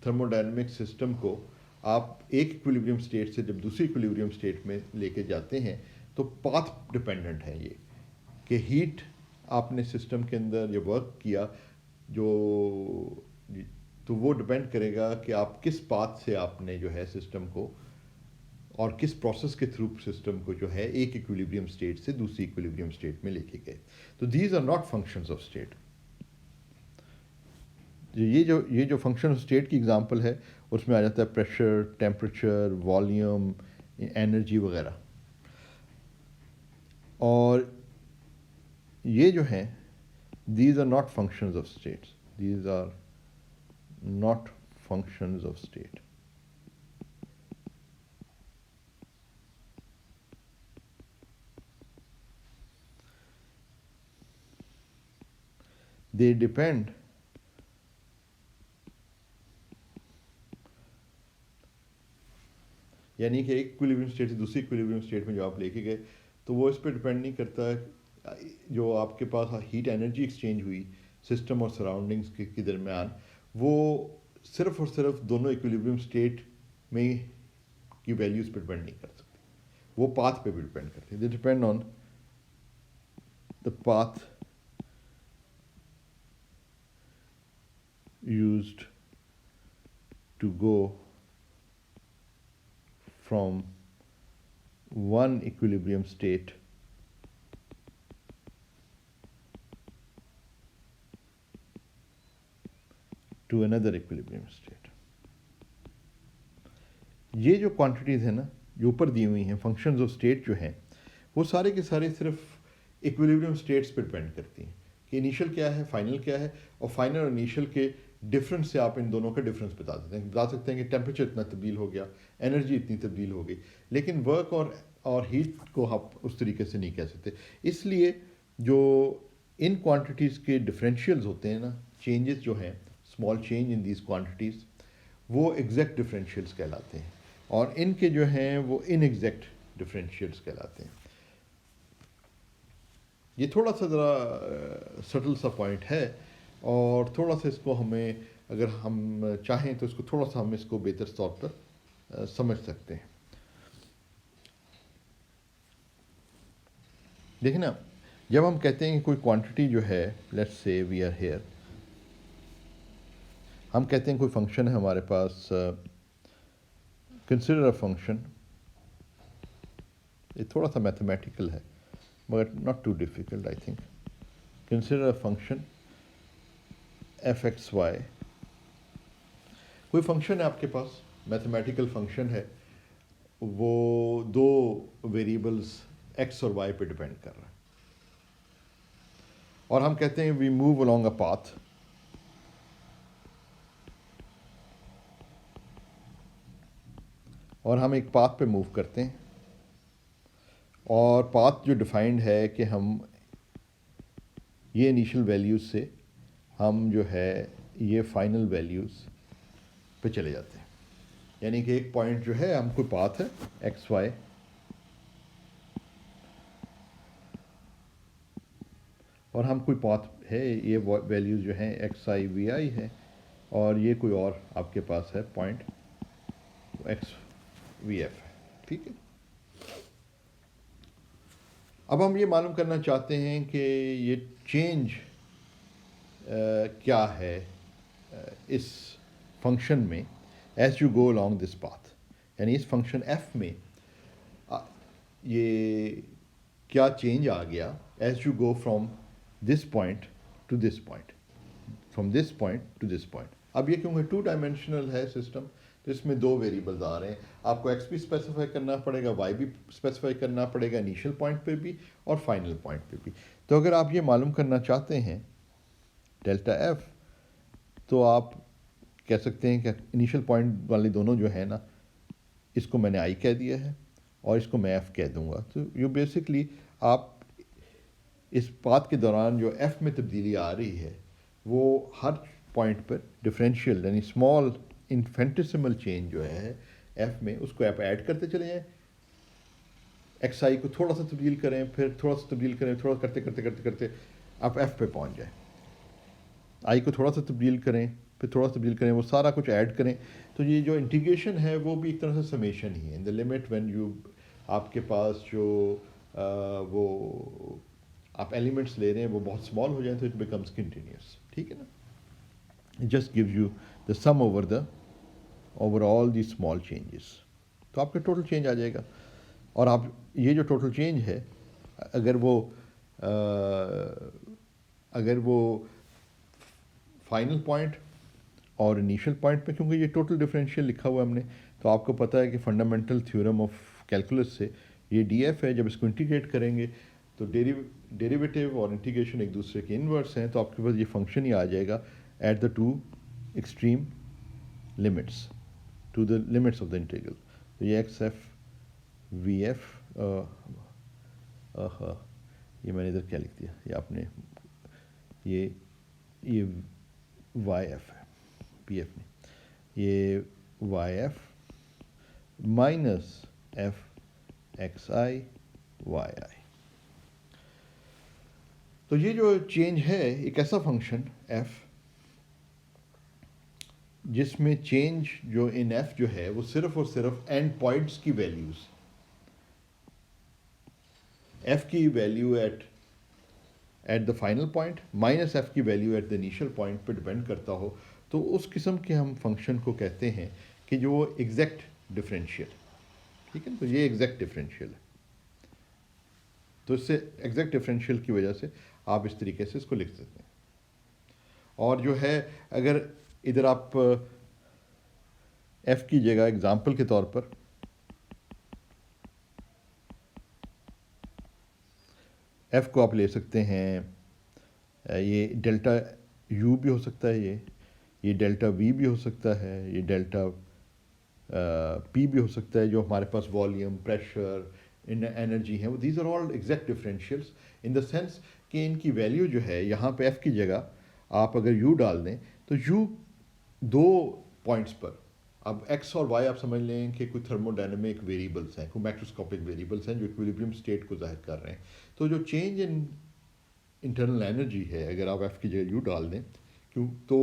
थर्मोडायनेमिक सिस्टम को आप एक इक्विलिब्रियम स्टेट से जब दूसरी इक्विलिब्रियम स्टेट में लेके जाते हैं तो पाथ डिपेंडेंट है ये कि हीट आपने सिस्टम के अंदर जब वर्क किया जो तो वो डिपेंड करेगा कि आप किस पाथ से आपने जो है सिस्टम को और किस प्रोसेस के थ्रू सिस्टम को जो है एक इक्विलिब्रियम स्टेट से दूसरी इक्विलिब्रियम स्टेट में लेके गए. तो these are not functions of state. ये जो फंक्शन ऑफ स्टेट की एग्जांपल है उसमें आ जाता है प्रेशर, टेम्परेचर, वॉल्यूम, एनर्जी वगैरह. और ये जो हैं these are not functions of states. These are not functions of state. They depend यानी कि एक इक्विलिब्रियम स्टेट से दूसरी इक्विलिब्रियम स्टेट में जो आप लेके गए तो वो इस पर डिपेंड नहीं करता जो आपके पास हीट एनर्जी एक्सचेंज हुई सिस्टम और सराउंडिंग्स के दरमियान, वो सिर्फ और सिर्फ दोनों इक्विलिब्रियम स्टेट में की वैल्यूज़ पर डिपेंड नहीं कर सकती, वो पाथ पे भी डिपेंड करती है. They depend on the path used to go from one equilibrium state to another equilibrium state. ये जो क्वांटिटीज़ है ना जो ऊपर दी हुई हैं फंक्शंस ऑफ स्टेट जो हैं वो सारे के सारे सिर्फ इक्विलिब्रियम स्टेट्स पर डिपेंड करती हैं कि इनिशियल क्या है, फाइनल क्या है, और फाइनल और इनिशियल के डिफरेंस से आप इन दोनों का डिफरेंस बता सकते हैं कि टेम्परेचर इतना तब्दील हो गया, एनर्जी इतनी तब्दील हो गई. लेकिन वर्क और हीट को आप उस तरीके से नहीं कह सकते. इसलिए जो इन क्वांटिटीज़ के डिफरेंशियल्स होते हैं ना, चेंजेस जो हैं, small change in these quantities, वो एग्जैक्ट डिफरेंशियल्स कहलाते हैं और इनके जो हैं वो इनएग्जैक्ट डिफरेंशियल्स कहलाते हैं. ये थोड़ा सा ज़रा सटल सा पॉइंट है और थोड़ा सा इसको हमें अगर हम चाहें तो इसको थोड़ा सा हम इसको बेहतर तौर पर समझ सकते हैं. देखिए ना, जब हम कहते हैं कि कोई क्वांटिटी जो है, let's say we are here, हम कहते हैं कोई फंक्शन है हमारे पास, कंसिडर अ फंक्शन, ये थोड़ा सा मैथमेटिकल है but not too difficult I think. Consider a function fxy. कोई फंक्शन है आपके पास, मैथमेटिकल फंक्शन है, वो दो वेरिएबल्स x और y पे डिपेंड कर रहा है और हम कहते हैं we move along a path. और हम एक पाथ पे मूव करते हैं और पाथ जो डिफाइंड है कि हम ये इनिशियल वैल्यूज़ से हम जो है ये फाइनल वैल्यूज़ पे चले जाते हैं. यानी कि एक पॉइंट जो है हम कोई पाथ है एक्स वाई और हम कोई पाथ है, ये वैल्यूज़ जो हैं एक्स आई वी आई है और ये कोई और आपके पास है पॉइंट एक्स वी एफ है. ठीक है. अब हम ये मालूम करना चाहते हैं कि ये चेंज क्या है इस फंक्शन में as you go along this path. यानी इस फंक्शन एफ में ये क्या चेंज आ गया as you go from this point to this point, from this point to this point. अब ये क्योंकि 2 डायमेंशनल है सिस्टम, तो इसमें 2 वेरिएबल्स आ रहे हैं, आपको एक्स भी स्पेसिफाई करना पड़ेगा, वाई भी स्पेसिफाई करना पड़ेगा, इनिशियल पॉइंट पे भी और फाइनल पॉइंट पे भी। तो अगर आप ये मालूम करना चाहते हैं डेल्टा एफ, तो आप कह सकते हैं कि इनिशियल पॉइंट वाले दोनों जो है ना, इसको मैंने आई कह दिया है और इसको मैं एफ कह दूंगा। तो यू बेसिकली आप इस पाथ के दौरान जो एफ में तब्दीली आ रही है वो हर पॉइंट पर डिफरेंशियल यानी स्मॉल इन्फेंटिसिमल चेंज जो है एफ में, उसको आप ऐड करते चले जाएं, एक्स आई को थोड़ा सा तब्दील करें, फिर थोड़ा सा तब्दील करें, थोड़ा करते करते करते करते आप एफ पे पहुंच जाए। आई को थोड़ा सा तब्दील करें, फिर थोड़ा सा तब्दील करें, वो सारा कुछ ऐड करें। तो ये जो इंटीग्रेशन है वो भी एक तरह से समेशन ही है। In the limit when you, आपके पास जो वो आप एलिमेंट्स ले रहे हैं वो बहुत स्मॉल हो जाए तो इट बिकम्स कंटिन्यूस, ठीक है ना। It just gives you the sum over all the small changes, तो आपका टोटल चेंज आ जाएगा। और आप ये जो टोटल चेंज है, अगर वो फाइनल पॉइंट और इनिशियल पॉइंट पे, क्योंकि ये टोटल डिफरेंशियल लिखा हुआ है हमने, तो आपको पता है कि फंडामेंटल थ्योरम ऑफ कैलकुलस से ये डी एफ है, जब इसको इंटीग्रेट करेंगे तो डेरिवेटिव और इंटीग्रेशन एक दूसरे के इनवर्स हैं, तो आपके पास ये फंक्शन ही आ जाएगा at the 2 extreme limits, to the limits of the integral. तो ये एक्स एफ वी एफ, ये मैंने इधर क्या लिख दिया, ये आपने ये वाई एफ है, पी एफ नहीं, ये Y F minus F X I Y I. तो ये जो चेंज है एक ऐसा फंक्शन एफ जिसमें चेंज जो इन एफ जो है वो सिर्फ और सिर्फ एंड पॉइंट्स की वैल्यूज, एफ की value at the final point minus F की value at the initial point पे डिपेंड करता हो, तो उस किस्म के हम फंक्शन को कहते हैं कि जो एग्जैक्ट डिफरेंशियल, ठीक है। तो ये एग्जैक्ट डिफरेंशियल है, तो इससे एग्जैक्ट डिफरेंशियल की वजह से आप इस तरीके से इसको लिख सकते हैं। और जो है अगर इधर आप एफ की जगह एग्जाम्पल के तौर पर एफ को आप ले सकते हैं, ये डेल्टा यू भी हो सकता है, ये डेल्टा वी भी हो सकता है, ये डेल्टा पी भी हो सकता है, जो हमारे पास वॉल्यूम, प्रेशर, इन एनर्जी है, वो these are all exact differentials in the sense कि इनकी वैल्यू जो है यहाँ पे एफ की जगह आप अगर यू डाल दें तो यू 2 पॉइंट्स पर, अब एक्स और वाई आप समझ लें कि कोई थर्मोडायनेमिक वेरिएबल्स हैं, कोई मैक्रोस्कोपिक वेरिएबल्स हैं जो इक्विलिब्रियम स्टेट को जाहिर कर रहे हैं। तो जो चेंज इन इंटरनल एनर्जी है, अगर आप एफ की जगह यू डाल दें, क्यों, तो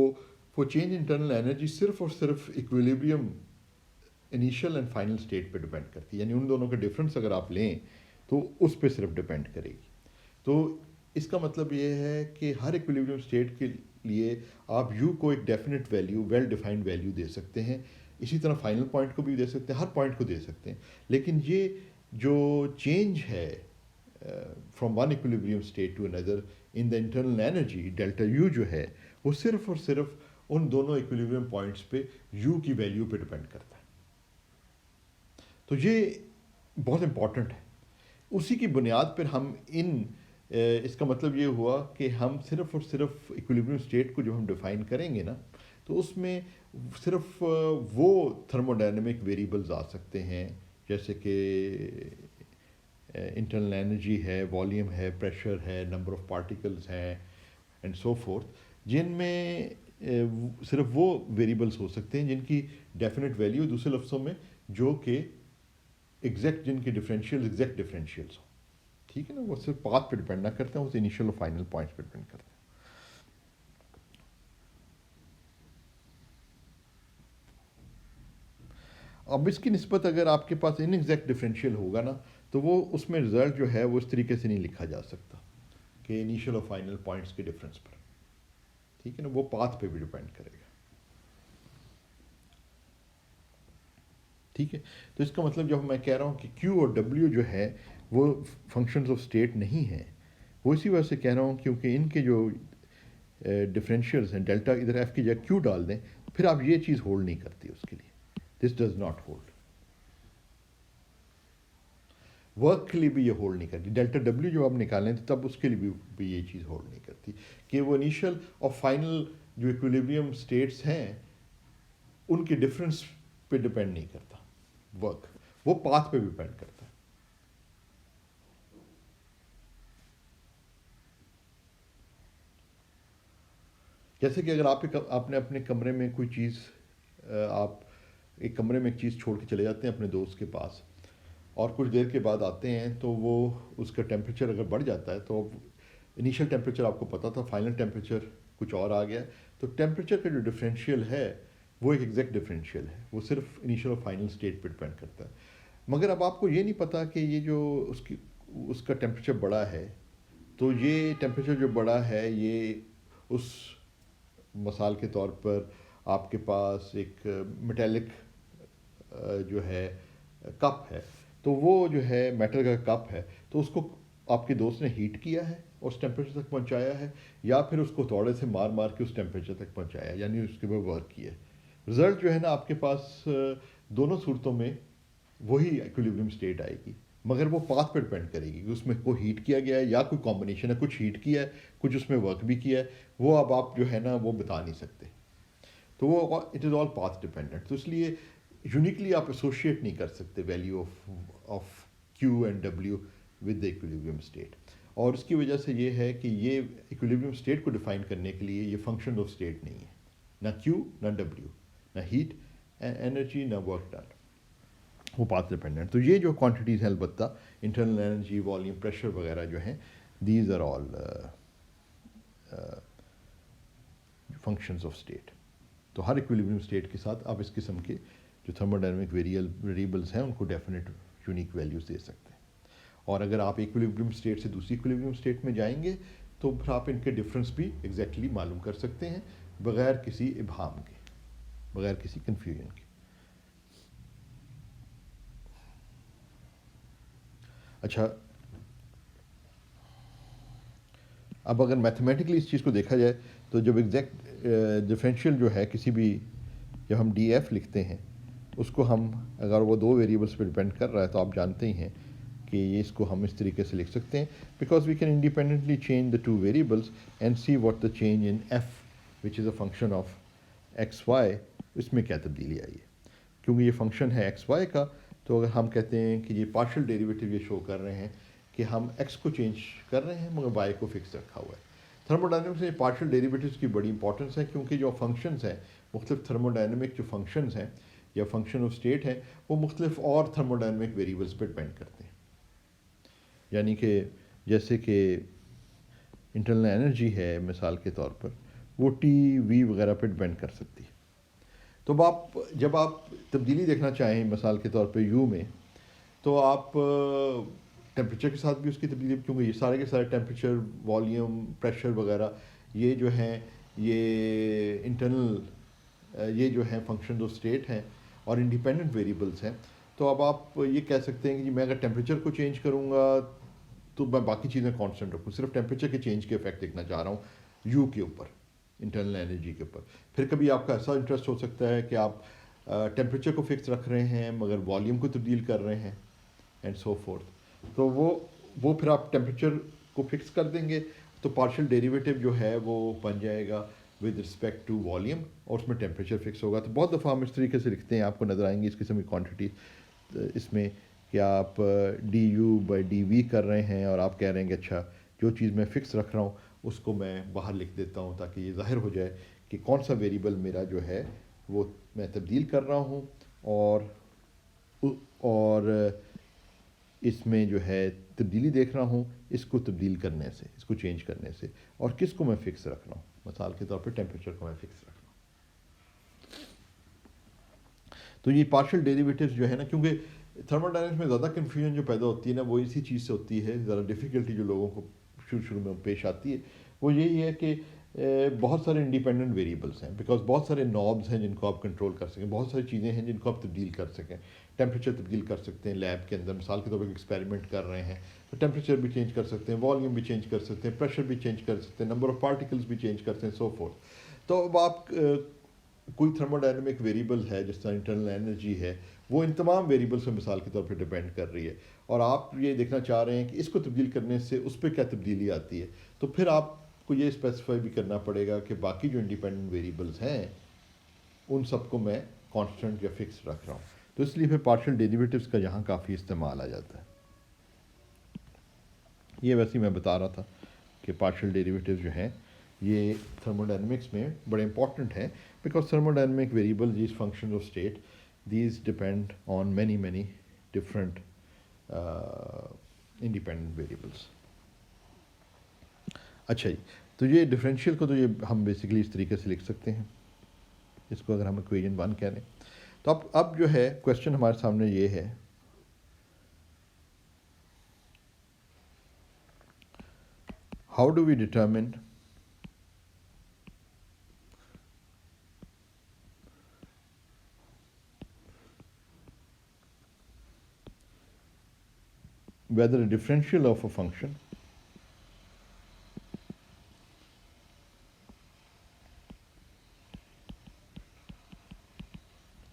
वो चेंज इंटरनल एनर्जी सिर्फ और सिर्फ equilibrium initial and final state पे डिपेंड करती है, यानी उन दोनों का डिफरेंस अगर आप लें तो उस पर सिर्फ डिपेंड करेगी। तो इसका मतलब ये है कि हर इक्विलिब्रियम स्टेट के लिए आप यू को एक definite value, well defined value दे सकते हैं, इसी तरह फाइनल पॉइंट को भी दे सकते हैं, हर पॉइंट को दे सकते हैं। लेकिन ये जो चेंज है from one equilibrium state to another in the internal energy delta U जो है, वो सिर्फ और सिर्फ उन दोनों इक्विलिब्रियम पॉइंट्स पे यू की वैल्यू पे डिपेंड करता है। तो ये बहुत इम्पॉर्टेंट है। उसी की बुनियाद पर हम इसका मतलब ये हुआ कि हम सिर्फ और सिर्फ इक्विलिब्रियम स्टेट को जब हम डिफ़ाइन करेंगे ना, तो उसमें सिर्फ वो थर्मोडायनेमिक वेरिएबल्स आ सकते हैं, जैसे कि इंटरनल एनर्जी है, वॉल्यूम है, प्रेशर है, नंबर ऑफ पार्टिकल्स हैं एंड सो फोर्थ, जिनमें सिर्फ वो वेरिएबल्स हो सकते हैं जिनकी डेफिनेट वैल्यू, दूसरे लफ्ज़ों में जो कि एग्जैक्ट, जिनके डिफरेंशियल एग्जैक्ट डिफरेंशियल्स हो, ठीक है ना। वो सिर्फ पाथ पे डिपेंड ना करते हैं, वो इनिशियल और फाइनल पॉइंट्स पे डिपेंड करते हैं। अब इसकी निस्बत अगर आपके पास इनएग्जैक्ट डिफरेंशियल होगा ना, तो वो उसमें रिजल्ट जो है वो इस तरीके से नहीं लिखा जा सकता कि इनिशियल और फाइनल पॉइंट्स के डिफरेंस पर, ठीक है ना, वो पाथ पे भी डिपेंड करेगा, ठीक है। तो इसका मतलब जब मैं कह रहा हूँ कि Q और W जो है वो फंक्शंस ऑफ स्टेट नहीं है, वो इसी वजह से कह रहा हूँ क्योंकि इनके जो डिफरेंशियल्स हैं, डेल्टा इधर एफ की जगह क्यू डाल दें, फिर आप ये चीज़ होल्ड नहीं करती उसके लिए, this does not hold. Work के लिए भी ये होल्ड नहीं करती, डेल्टा डब्ल्यू जो आप निकालें तो तब उसके लिए भी ये चीज़ होल्ड नहीं करती कि वो इनिशियल और फाइनल जो इक्विलिब्रियम स्टेट्स हैं उनके डिफरेंस पे डिपेंड नहीं करता वर्क, वो पाथ पे डिपेंड करता है। जैसे कि अगर आपने अपने कमरे में कोई चीज़, आप एक कमरे में एक चीज़ छोड़ के चले जाते हैं अपने दोस्त के पास और कुछ देर के बाद आते हैं तो वो उसका टेम्परेचर अगर बढ़ जाता है, तो इनिशियल टेम्परेचर आपको पता था, फाइनल टेम्परेचर कुछ और आ गया, तो टेम्परेचर का जो डिफरेंशियल है वो एक एग्जैक्ट डिफरेंशियल है, वो सिर्फ इनिशियल और फाइनल स्टेट पर डिपेंड करता है। मगर अब आपको ये नहीं पता कि ये जो उसका टेम्परेचर बड़ा है, तो ये टेम्परेचर जो बड़ा है ये उस मिसाल के तौर पर आपके पास एक मेटेलिक जो है कप है, तो वो जो है मेटल का कप है, तो उसको आपके दोस्त ने हीट किया है और उस टेम्परेचर तक पहुंचाया है, या फिर उसको थोड़े से मार मार के उस टेम्परेचर तक पहुंचाया, यानी उसके ऊपर वर्क किया। रिजल्ट जो है ना आपके पास दोनों सूरतों में वही इक्विलिब्रियम स्टेट आएगी, मगर वो पाथ पर डिपेंड करेगी कि उसमें कोई हीट किया गया है या कोई कॉम्बिनेशन है, कुछ हीट किया है कुछ उसमें वर्क भी किया है, वो अब आप जो है ना वो बता नहीं सकते। तो वो it is all path dependent, तो इसलिए यूनिकली आप एसोशिएट नहीं कर सकते value of Q and W with the equilibrium state. और उसकी वजह से ये है कि ये इक्विलिब्रियम स्टेट को डिफाइन करने के लिए ये फंक्शन ऑफ स्टेट नहीं है, ना क्यू ना डब्ल्यू, ना हीट एनर्जी ना वर्क डन, वो पाथ डिपेंडेंट। तो ये जो क्वांटिटीज़ हैं अलबत्ता इंटरनल एनर्जी, वॉल्यूम, प्रेशर वगैरह जो हैं, these are all functions of state. तो हर इक्विलिब्रियम स्टेट के साथ आप इस किस्म के जो थर्मोडायनेमिक वेरिएबल्स हैं उनको डेफिनेट यूनिक वैल्यूज़ दे सकते हैं। और अगर आप इक्विलिब्रियम स्टेट से दूसरी इक्विलिब्रियम स्टेट में जाएंगे तो फिर आप इनके डिफरेंस भी एग्जैक्टली मालूम कर सकते हैं बगैर किसी इबहाम के, बगैर किसी कन्फ्यूजन के। अच्छा, अब अगर मैथमेटिकली इस चीज़ को देखा जाए तो जब एग्जैक्ट डिफरेंशियल जो है किसी भी, जब हम डी एफ लिखते हैं उसको हम, अगर वो दो वेरिएबल्स पर डिपेंड कर रहा है तो आप जानते ही हैं कि ये इसको हम इस तरीके से लिख सकते हैं, because we can independently change the two variables and see what the change in F which is a function of X Y, इसमें क्या तब्दीली आई है। क्योंकि ये फंक्शन है एक्स वाई का, तो अगर हम कहते हैं कि ये पार्शियल डेरिवेटिव ये शो कर रहे हैं कि हम एक्स को चेंज कर रहे हैं मगर वाई को फिक्स रखा हुआ है। थर्मोडायनेमिक्स में पार्शियल डेरिवेटिव्स की बड़ी इंपॉर्टेंस है, क्योंकि जो फंक्शंस हैं, मुख्तलिफ थर्मोडायनेमिक जो फंक्शंस हैं या फंक्शन ऑफ स्टेट हैं, वो मुख्तलिफ और थर्मोडायनेमिक वेरिएबल्स पर डिपेंड करते हैं। यानी कि जैसे कि इंटरनल एनर्जी है मिसाल के तौर पर, वो टी वी वगैरह पर डिपेंड कर सकती है। तो जब आप तब्दीली देखना चाहें मिसाल के तौर पे यू में, तो आप टेम्परेचर के साथ भी उसकी तब्दीली, क्योंकि ये सारे के सारे टेम्परेचर, वॉल्यूम, प्रेशर वगैरह ये जो हैं ये इंटरनल ये जो हैं फंक्शन ऑफ स्टेट हैं और इंडिपेंडेंट वेरिएबल्स हैं। तो अब आप ये कह सकते हैं कि मैं अगर टेम्परेचर को चेंज करूँगा तो मैं बाकी चीज़ें कांस्टेंट रखूँ, सिर्फ टेम्परेचर के चेंज के इफेक्ट देखना चाह रहा हूँ यू के ऊपर, इंटरनल एनर्जी के ऊपर। फिर कभी आपका ऐसा इंटरेस्ट हो सकता है कि आप टेम्परेचर को फिक्स रख रहे हैं मगर वॉल्यूम को तब्दील कर रहे हैं एंड सो फोर्थ, तो वो फिर आप टेम्परेचर को फिक्स कर देंगे तो पार्शियल डेरिवेटिव जो है वो बन जाएगा विद रिस्पेक्ट टू वॉल्यूम और उसमें टेम्परेचर फिक्स होगा। तो बहुत दफ़ा हम इस तरीके से लिखते हैं, आपको नज़र आएंगी इस किस्म की क्वान्टिटी इसमें कि आप D U by D V कर रहे हैं और आप कह रहे हैं कि अच्छा जो चीज़ मैं फ़िक्स रख रहा हूँ उसको मैं बाहर लिख देता हूँ ताकि ये ज़ाहिर हो जाए कि कौन सा वेरिएबल मेरा जो है वो मैं तब्दील कर रहा हूँ और इसमें जो है तब्दीली देख रहा हूँ इसको तब्दील करने से, इसको चेंज करने से, और किसको मैं फ़िक्स रख रहा हूँ, मिसाल के तौर पे टेम्परेचर को मैं फ़िक्स रख रहा हूँ। तो ये पार्शियल डेरिवेटिव्स जो है ना, क्योंकि थर्मोडायनेमिक्स में ज़्यादा कन्फ्यूजन जो पैदा होती है ना वो इसी चीज़ से होती है, ज़्यादा डिफ़िकल्टी जो लोगों को शुरू में पेश आती है वो यही है कि बहुत सारे इंडिपेंडेंट वेरिएबल्स हैं, बिकॉज बहुत सारे नॉब्स हैं जिनको आप कंट्रोल कर सकें, बहुत सारी चीज़ें हैं जिनको आप तब्दील कर सकें। टेम्परेचर तब्दील कर सकते हैं लैब के अंदर, मिसाल के तौर पर एक्सपेरिमेंट कर रहे हैं तो टेम्परेचर भी चेंज कर सकते हैं, वॉल्यूम भी चेंज कर सकते हैं, प्रेशर भी चेंज कर सकते हैं, नंबर ऑफ पार्टिकल्स भी चेंज करते हैं, सो फोर्थ। तो अब आप कोई थर्मोडायनेमिक वेरिएबल है जिस तरह इंटरनल एनर्जी है, वो इन तमाम वेरिएबल्स पे मिसाल के तौर पे डिपेंड कर रही है, और आप ये देखना चाह रहे हैं कि इसको तब्दील करने से उस पर क्या तब्दीली आती है, तो फिर आपको ये स्पेसिफाई भी करना पड़ेगा कि बाकी जो इंडिपेंडेंट वेरिएबल्स हैं उन सबको मैं कांस्टेंट या फिक्स रख रहा हूँ। तो इसलिए फिर पार्शियल डेरिवेटिव्स का यहाँ काफ़ी इस्तेमाल आ जाता है। ये वैसे ही मैं बता रहा था कि पार्शियल डेरिवेटिव जो हैं ये थर्मोडायनेमिक्स में बड़े इंपॉर्टेंट हैं, because thermodynamic variable these functions of state, these depend on many different independent variables। अच्छा जी, तो ये डिफरेंशियल को तो ये हम बेसिकली इस तरीके से लिख सकते हैं, इसको अगर हम इक्वेशन 1 कह लें। तो अब जो है क्वेश्चन हमारे सामने ये है, how do we determine whether a differential of a function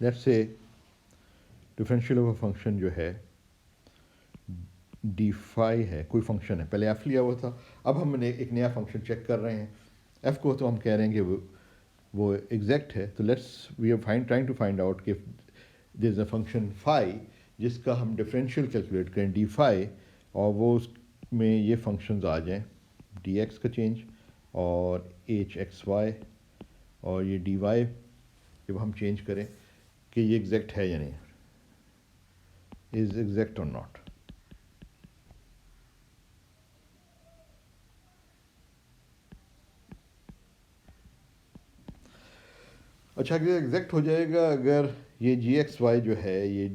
let's say differential of a function जो है डी फाई है, कोई फंक्शन है, पहले एफ लिया हुआ था, अब हम एक नया फंक्शन चेक कर रहे हैं, एफ को तो हम कह रहे हैं कि वो एग्जैक्ट है। तो let's we are trying to find out कि there is a function phi जिसका हम डिफरेंशियल कैलकुलेट करें डी फाई, और वो उसमें ये फंक्शंस आ जाएं, डी एक्स का चेंज और एच एक्स वाई और ये डी वाई, जब हम चेंज करें कि ये एग्जैक्ट है या नहीं, इज एग्जैक्ट और नॉट। अच्छा, अगर एग्जैक्ट हो जाएगा अगर ये जी एक्स वाई जो है ये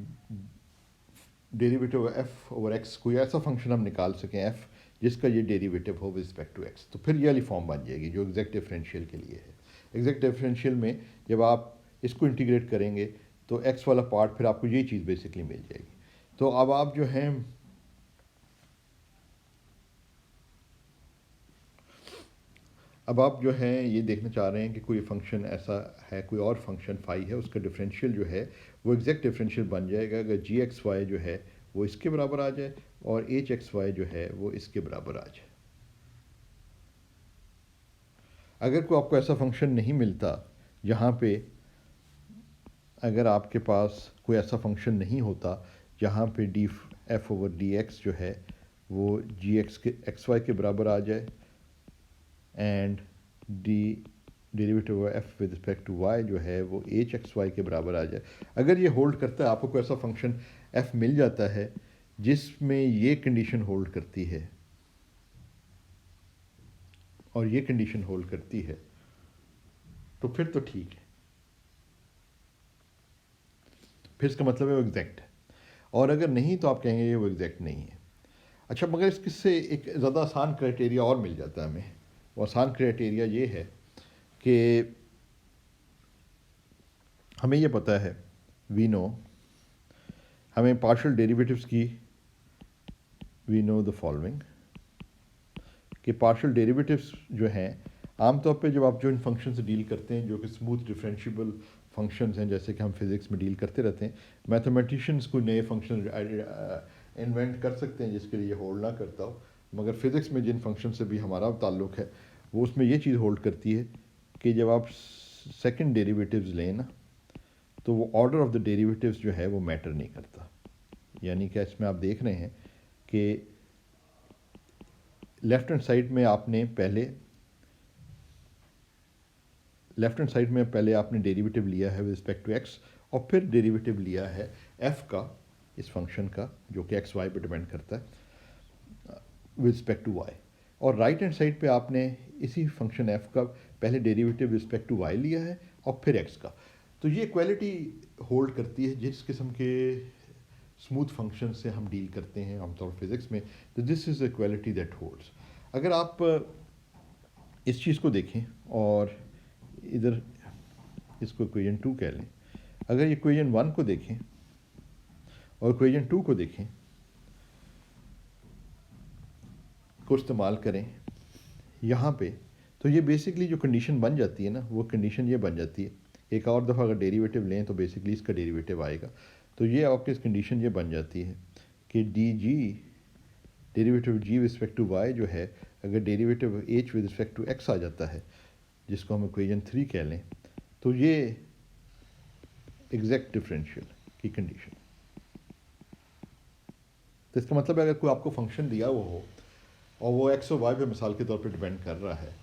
डेरिवेटिव एफ ओवर एक्स, कोई ऐसा फंक्शन हम निकाल सकें एफ जिसका ये डेरिवेटिव हो विद रिस्पेक्ट टू एक्स, तो फिर ये वाली फॉर्म बन जाएगी जो एग्जैक्ट डिफरेंशियल के लिए है। एग्जैक्ट डिफरेंशियल में जब आप इसको इंटीग्रेट करेंगे तो एक्स वाला पार्ट फिर आपको ये चीज़ बेसिकली मिल जाएगी। तो अब आप जो हैं अब आप जो हैं ये देखना चाह रहे हैं कि कोई फंक्शन ऐसा है, कोई और फंक्शन फाई है, उसका डिफरेंशियल जो है वो एग्जैक्ट डिफरेंशियल बन जाएगा अगर जी एक्स वाई जो है वो इसके बराबर आ जाए और एच एक्स वाई जो है वो इसके बराबर आ जाए। अगर कोई आपको ऐसा फंक्शन नहीं मिलता जहाँ पे, अगर आपके पास कोई ऐसा फंक्शन नहीं होता जहाँ पे D F over D X जो है वो जी एक्स के एक्स वाई के बराबर आ जाए and D derivative F with respect to Y जो है वो एच एक्स वाई के बराबर आ जाए, अगर ये होल्ड करता है, आपको कोई ऐसा फंक्शन एफ मिल जाता है जिसमें ये कंडीशन होल्ड करती है और ये कंडीशन होल्ड करती है, तो फिर तो ठीक है, फिर इसका मतलब है वो एग्जैक्ट है। और अगर नहीं तो आप कहेंगे ये वो एग्जैक्ट नहीं है। अच्छा, मगर इससे एक ज़्यादा आसान क्राइटेरिया और मिल जाता है हमें। वो आसान क्राइटेरिया ये है कि हमें ये पता है, वी नो, हमें पार्शियल डेरिवेटिव्स की वी नो द फॉलोइंग, कि पार्शियल डेरिवेटिव्स जो हैं आमतौर पे जब आप जो इन फंक्शन से डील करते हैं जो कि स्मूथ डिफरेंशिएबल फंक्शंस हैं, जैसे कि हम फिज़िक्स में डील करते रहते हैं, मैथमेटिशियंस कोई नए फंक्शन इन्वेंट कर सकते हैं जिसके लिए होल्ड ना करता हो, मगर फिज़िक्स में जिन फंक्शन से भी हमारा ताल्लुक़ है वो उसमें ये चीज़ होल्ड करती है कि जब आप सेकंड डेरिवेटिव्स लें ना, तो वो ऑर्डर ऑफ द डेरिवेटिव्स जो है वो मैटर नहीं करता। यानी कि इसमें आप देख रहे हैं कि लेफ़्ट हैंड साइड में पहले आपने डेरिवेटिव लिया है विद रिस्पेक्ट टू एक्स और फिर डेरिवेटिव लिया है एफ का, इस फंक्शन का जो कि एक्स वाई पर डिपेंड करता है विद रिस्पेक्ट टू वाई, और राइट हैंड साइड पे आपने इसी फंक्शन एफ का पहले derivative with respect to Y लिया है और फिर एक्स का। तो ये इक्वालिटी होल्ड करती है जिस किस्म के स्मूथ फंक्शन से हम डील करते हैं आमतौर फिज़िक्स में, तो this is equality that holds. अगर आप इस चीज़ को देखें और इधर इसको इक्वेशन 2 कह लें, अगर इक्वेशन 1 को देखें और इक्वेशन 2 को देखें, को इस्तेमाल करें यहाँ पे, तो ये बेसिकली जो कंडीशन बन जाती है ना, वो कंडीशन ये बन जाती है, एक और दफ़ा अगर डेरिवेटिव लें तो बेसिकली इसका डेरिवेटिव आएगा। तो ये आपकी कंडीशन ये बन जाती है कि d ji derivative g with respect to Y जो है, अगर derivative h with respect to x आ जाता है, जिसको हम इक्वेशन 3 कह लें, तो ये एग्जैक्ट डिफरेंशियल की कंडीशन। तो इसका मतलब है अगर कोई आपको फंक्शन दिया हुआ हो और वो एक्स और वाई पे मिसाल के तौर पे डिपेंड कर रहा है,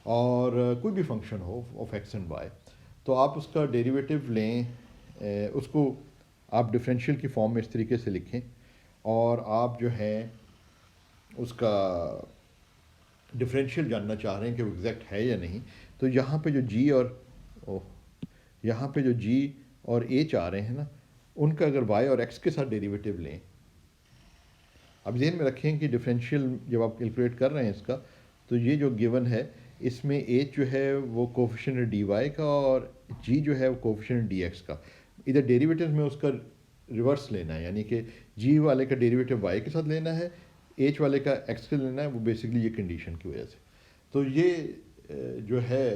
और कोई भी फंक्शन हो ऑफ एक्स एंड वाई, तो आप उसका डेरिवेटिव लें, उसको आप डिफरेंशियल की फॉर्म में इस तरीके से लिखें, और आप जो है उसका डिफरेंशियल जानना चाह रहे हैं कि वो एग्जैक्ट है या नहीं, तो यहाँ पे जो जी और यहाँ पे जो जी और एच आ रहे हैं ना, उनका अगर वाई और एक्स के साथ डेरिवेटिव लें, अब ध्यान में रखें कि डिफरेंशियल जब आप कैलकुलेट कर रहे हैं इसका, तो ये जो गिवन है इसमें एच जो है वो कोफिशिएंट है डी वाई का, और जी जो है वो कोफिशिएंट है डी एक्स का। इधर डेरिवेटिव में उसका रिवर्स लेना है, यानी कि जी वाले का डेरिवेटिव वाई के साथ लेना है, एच वाले का एक्स के लेना है, वो बेसिकली ये कंडीशन की वजह से। तो ये जो है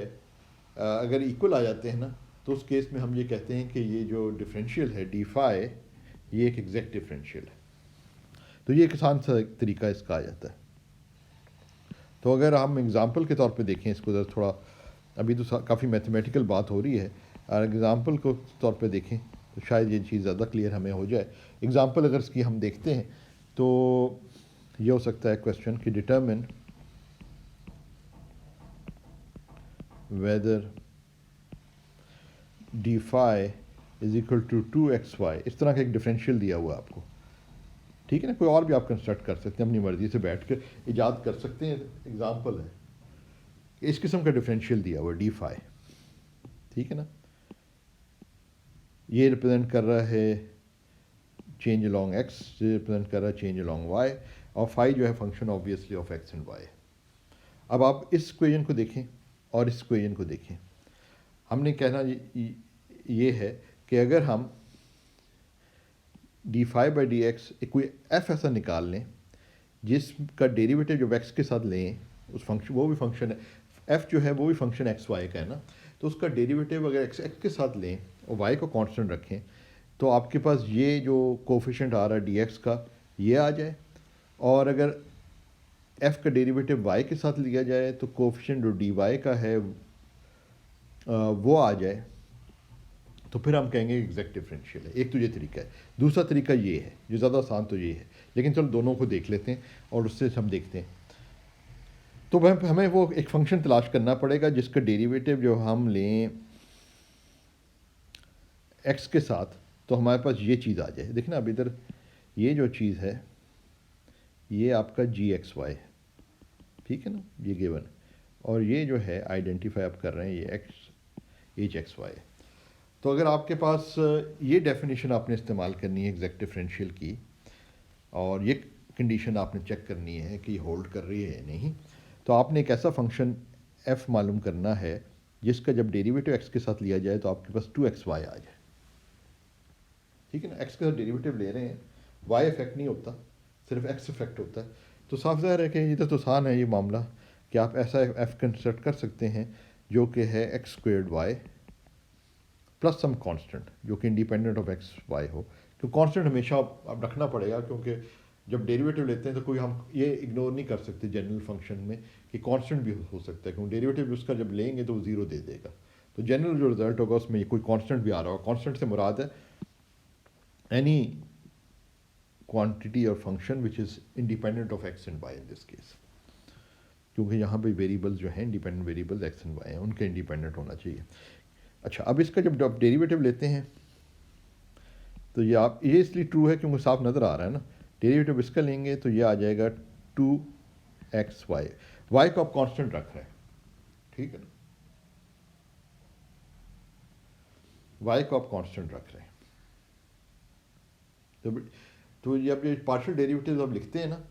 अगर इक्वल आ जाते हैं ना, तो उस केस में हम ये कहते हैं कि ये जो डिफरेंशियल है डी फाई, ये एक एग्जैक्ट डिफरेंशियल है। तो ये एक आसान सा तरीका इसका आ जाता है। तो अगर हम एग्ज़ाम्पल के तौर पे देखें इसको, ज़रा थोड़ा अभी तो काफ़ी मैथमेटिकल बात हो रही है, और एग्ज़ाम्पल को तौर पे देखें तो शायद ये चीज़ ज़्यादा क्लियर हमें हो जाए। एग्ज़ाम्पल अगर इसकी हम देखते हैं तो ये हो सकता है क्वेश्चन कि determine whether D phi is equal to 2xy, इस तरह का एक डिफरेंशियल दिया हुआ आपको, ठीक है ना। कोई और भी आप कंस्ट्रक्ट कर सकते हैं, अपनी मर्ज़ी से बैठ कर ईजाद कर सकते हैं। एग्जाम्पल है इस किस्म का डिफरेंशियल दिया हुआ डी फाई, ठीक है ना। ये रिप्रेजेंट कर रहा है चेंज अलॉन्ग एक्स, ये रिप्रेजेंट कर रहा है चेंज अलॉन्ग वाई, और फाई जो है function obviously of X and Y. अब आप इस इक्वेशन को देखें और इस इक्वेशन को देखें, हमने कहना ये है कि अगर हम D phi by D X कोई एफ ऐसा निकाल लें जिसका डेरिवेटिव जब एक्स के साथ लें, उस फंक्शन, वो भी फंक्शन है एफ जो है वो भी फंक्शन एक्स वाई का है ना, तो उसका डेरिवेटिव अगर एक्स के साथ लें और वाई को कांस्टेंट रखें, तो आपके पास ये जो कोफिशिएंट आ रहा है डी एक्स का, ये आ जाए, और अगर एफ का डेरिवेटिव वाई के साथ लिया जाए तो कोफिशिएंट जो डी वाई का है वो आ जाए, तो फिर हम कहेंगे एग्जैक्ट डिफरेंशियल है। एक तो ये तरीका है। दूसरा तरीका ये है, जो ज़्यादा आसान तो ये है, लेकिन चलो दोनों को देख लेते हैं और उससे हम देखते हैं। तो हमें वो एक फंक्शन तलाश करना पड़ेगा जिसका डेरिवेटिव जो हम लें एक्स के साथ, तो हमारे पास ये चीज़ आ जाए। देखना अब इधर ये जो चीज़ है ये आपका जी एक्स वाई है, ठीक है ना, ये गिवन, और ये जो है आइडेंटिफाई आप कर रहे हैं ये एक्स एच एक्स वाई। तो अगर आपके पास ये डेफिनेशन आपने इस्तेमाल करनी है एग्जैक्ट डिफरेंशियल की, और ये कंडीशन आपने चेक करनी है कि होल्ड कर रही है या नहीं, तो आपने एक ऐसा फंक्शन f मालूम करना है जिसका जब डेरिवेटिव x के साथ लिया जाए तो आपके पास 2xy आ जाए, ठीक है ना। x के साथ डेरिवेटिव ले रहे हैं, y इफेक्ट नहीं होता, सिर्फ x इफेक्ट होता है। तो साफ ज़ाहिर है कि इधर तो आसान है ये मामला कि आप ऐसा f कंस्ट्रक्ट कर सकते हैं जो कि है X squared Y plus some constant जो कि इंडिपेंडेंट ऑफ एक्स वाई हो। तो कांस्टेंट हमेशा आप रखना पड़ेगा, क्योंकि जब डेरिवेटिव लेते हैं तो कोई हम ये इग्नोर नहीं कर सकते जनरल फंक्शन में कि कांस्टेंट भी हो सकता है, क्योंकि डेरिवेटिव उसका जब लेंगे तो वो ज़ीरो दे देगा। तो जनरल जो रिजल्ट होगा उसमें कोई कांस्टेंट भी आ रहा होगा। कांस्टेंट से मुराद है एनी क्वांटिटी और function which is independent of X and Y in this case, क्योंकि यहाँ पे वेरिएबल्स जो हैं independent variables X and Y हैं, उनके इंडिपेंडेंट होना चाहिए। अच्छा, अब इसका जब आप डेरिवेटिव लेते हैं तो ये इसलिए ट्रू है क्योंकि साफ नज़र आ रहा है ना, डेरिवेटिव इसका लेंगे तो ये आ जाएगा 2xy, वाई को आप कांस्टेंट रख रहे हैं, ठीक है ना, वाई को आप कांस्टेंट रख रहे हैं। तो जब ये पार्शियल डेरिवेटिव आप लिखते हैं ना,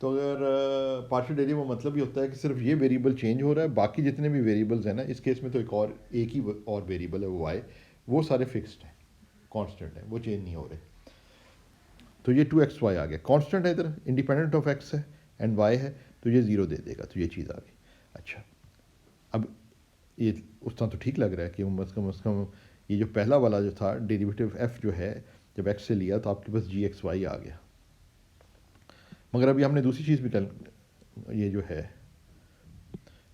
तो अगर पार्शियल डेरिवेटिव मतलब ये होता है कि सिर्फ ये वेरिएबल चेंज हो रहा है, बाकी जितने भी वेरिएबल्स हैं ना, इस केस में तो एक ही और वेरिएबल है वो वाई, वो सारे फिक्स्ड हैं, कांस्टेंट हैं, वो चेंज नहीं हो रहे। तो ये 2xy आ गया, कांस्टेंट है इधर, इंडिपेंडेंट ऑफ x है एंड y है, तो ये 0 दे देगा, तो ये चीज़ आ गई। अच्छा, अब ये उस तरह तो ठीक लग रहा है कि कम ये जो पहला वाला जो था डेरिवेटिव f जो है, जब x से लिया तो आपके पास gxy आ गया। मगर अभी हमने दूसरी चीज़ भी ये जो है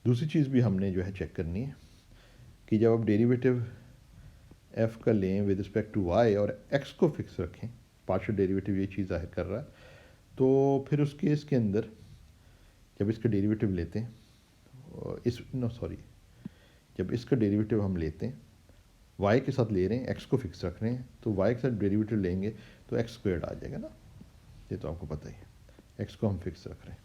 दूसरी चीज़ भी हमने जो है चेक करनी है कि जब आप डेरिवेटिव f का लें विद रिस्पेक्ट टू y और x को फिक्स रखें, पार्शियल डेरिवेटिव ये चीज़ जाहिर कर रहा है, तो फिर उस केस के अंदर जब इसका डेरिवेटिव लेते हैं जब इसका डेरिवेटिव हम लेते हैं, y के साथ ले रहे हैं, x को फिक्स रख रहे हैं, तो y के साथ डेरिवेटिव लेंगे तो x स्क्वायर्ड आ जाएगा ना, ये तो आपको पता ही है, x को हम फिक्स रख रहे हैं,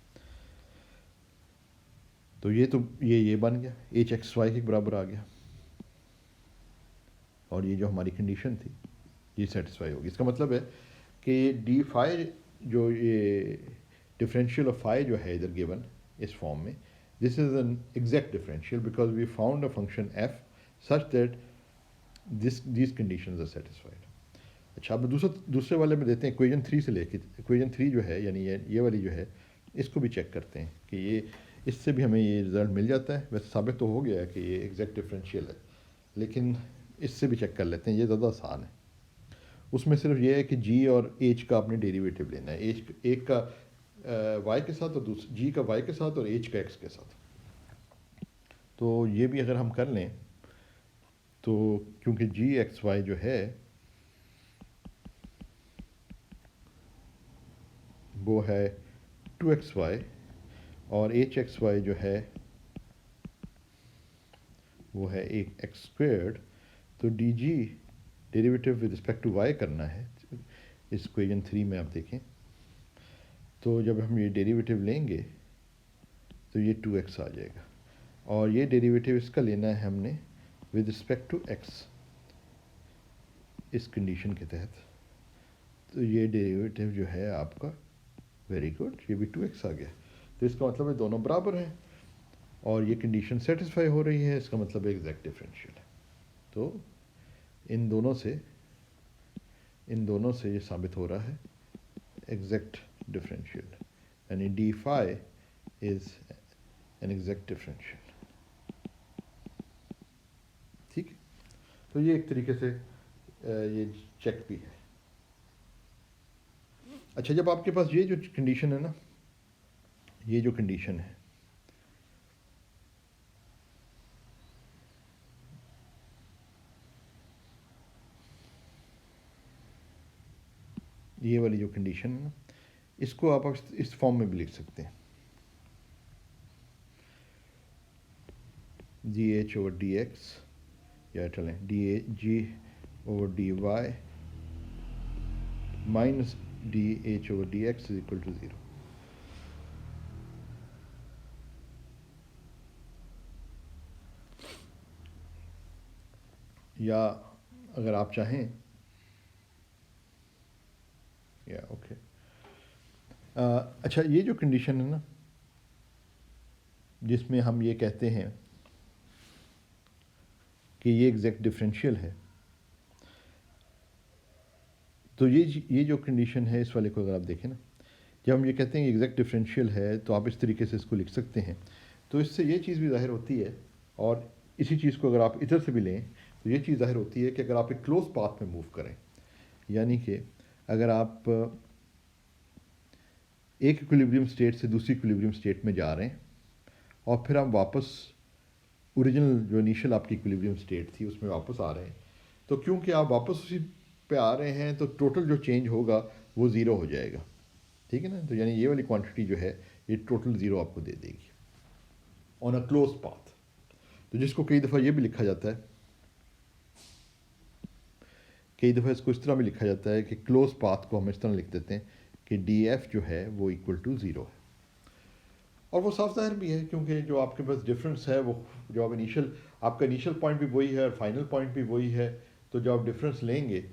तो ये बन गया, h x y के बराबर आ गया, और ये जो हमारी कंडीशन थी ये सेटिस्फाई होगी। इसका मतलब है कि डी फाई जो ये डिफरेंशियल ऑफ फाई जो है इधर गिवन इस फॉर्म में, this is an exact differential because we found a function F such that these conditions are satisfied. अच्छा, अब दूसरे वाले में देते हैं इक्वेशन 3 से लेके, इक्वेशन 3 जो है यानी ये वाली जो है, इसको भी चेक करते हैं कि ये इससे भी हमें ये रिज़ल्ट मिल जाता है। वैसे साबित तो हो गया है कि ये एग्जैक्ट डिफरेंशियल है, लेकिन इससे भी चेक कर लेते हैं, ये ज़्यादा आसान है। उसमें सिर्फ ये है कि जी और एच का आपने डेरिवेटिव लेना है, एच एक का वाई के साथ और जी का वाई के साथ और एच का एक्स के साथ। तो ये भी अगर हम कर लें तो क्योंकि जी एक्स वाई जो है वो है 2xy और एच एक्स वाई जो है वो है एक एक्स स्क्वेयर्ड, तो D ji derivative with respect to Y करना है इस इक्वेशन 3 में। आप देखें तो जब हम ये डेरिवेटिव लेंगे तो ये 2x आ जाएगा, और ये डेरिवेटिव इसका लेना है हमने विद रिस्पेक्ट टू x इस कंडीशन के तहत, तो ये डेरिवेटिव जो है आपका, वेरी गुड, ये भी 2x आ गया। तो इसका मतलब है दोनों बराबर हैं और ये कंडीशन सेटिस्फाई हो रही है, इसका मतलब एग्जैक्ट डिफरेंशियल है। तो इन दोनों से ये साबित हो रहा है एग्जैक्ट डिफरेंशियल, यानी D phi is an exact differential. ठीक, तो ये एक तरीके से ये चेक भी है। अच्छा, जब आपके पास ये जो कंडीशन है ना, ये जो कंडीशन है, ये वाली जो कंडीशन है ना, इसको आप इस फॉर्म में भी लिख सकते हैं, g h over D x, या चलें g over d y minus d h over D x is equal to 0। या अगर आप चाहें, या ओके, अच्छा, ये जो कंडीशन है ना जिसमें हम ये कहते हैं कि ये एग्जैक्ट डिफरेंशियल है, तो ये जो कंडीशन है इस वाले को अगर आप देखें ना, जब हम ये कहते हैं कि एग्जैक्ट डिफरेंशियल है तो आप इस तरीके से इसको लिख सकते हैं। तो इससे ये चीज़ भी ज़ाहिर होती है, और इसी चीज़ को अगर आप इधर से भी लें तो ये चीज़ ज़ाहिर होती है कि अगर आप एक क्लोज पाथ में मूव करें, यानी कि अगर आप एक इक्विलिब्रियम स्टेट से दूसरी इक्विलिब्रियम स्टेट में जा रहे हैं और फिर हम वापस ओरिजिनल जो इनिशियल आपकी इक्विलिब्रियम स्टेट थी उसमें वापस आ रहे हैं, तो क्योंकि आप वापस उसी पे आ रहे हैं तो टोटल जो चेंज होगा वो ज़ीरो हो जाएगा। ठीक है ना, तो यानी ये वाली क्वांटिटी जो है ये टोटल ज़ीरो आपको दे देगी ऑन अ क्लोज पाथ। तो जिसको कई दफ़ा ये भी लिखा जाता है, कई दफ़ा इसको इस तरह भी लिखा जाता है कि क्लोज पाथ को हम इस तरह लिख देते हैं कि डी एफ जो है वो इक्वल टू 0 है, और वो साफ जाहिर भी है क्योंकि जो आपके पास डिफरेंस है वो जो आप आपका इनिशियल पॉइंट भी वही है और फाइनल पॉइंट भी वही है, तो जो आप डिफरेंस लेंगे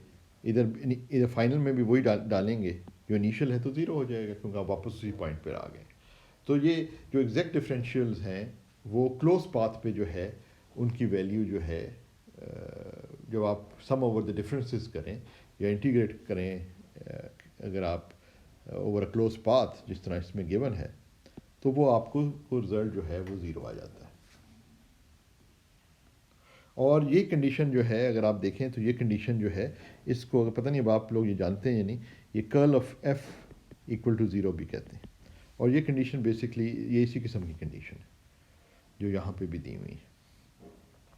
इधर फाइनल में भी वही डालेंगे, जो इनिशियल है तो 0 हो जाएगा क्योंकि आप वापस उसी पॉइंट पर आ गए। तो ये जो एग्जैक्ट डिफरेंशियल्स हैं वो क्लोज पाथ पे जो है उनकी वैल्यू जो है, जब आप सम ओवर द डिफरेंसेस करें या इंटीग्रेट करें अगर आप ओवर अ क्लोज पाथ जिस तरह इसमें गिवन है, तो वो आपको रिज़ल्ट जो है वो ज़ीरो आ जाता है। और ये कंडीशन जो है अगर आप देखें तो ये कंडीशन जो है, इसको अगर पता नहीं अब आप लोग ये जानते हैं या नहीं, ये curl of F equal to zero भी कहते हैं। और ये कंडीशन बेसिकली ये इसी किस्म की कंडीशन है जो यहाँ पे भी दी हुई है।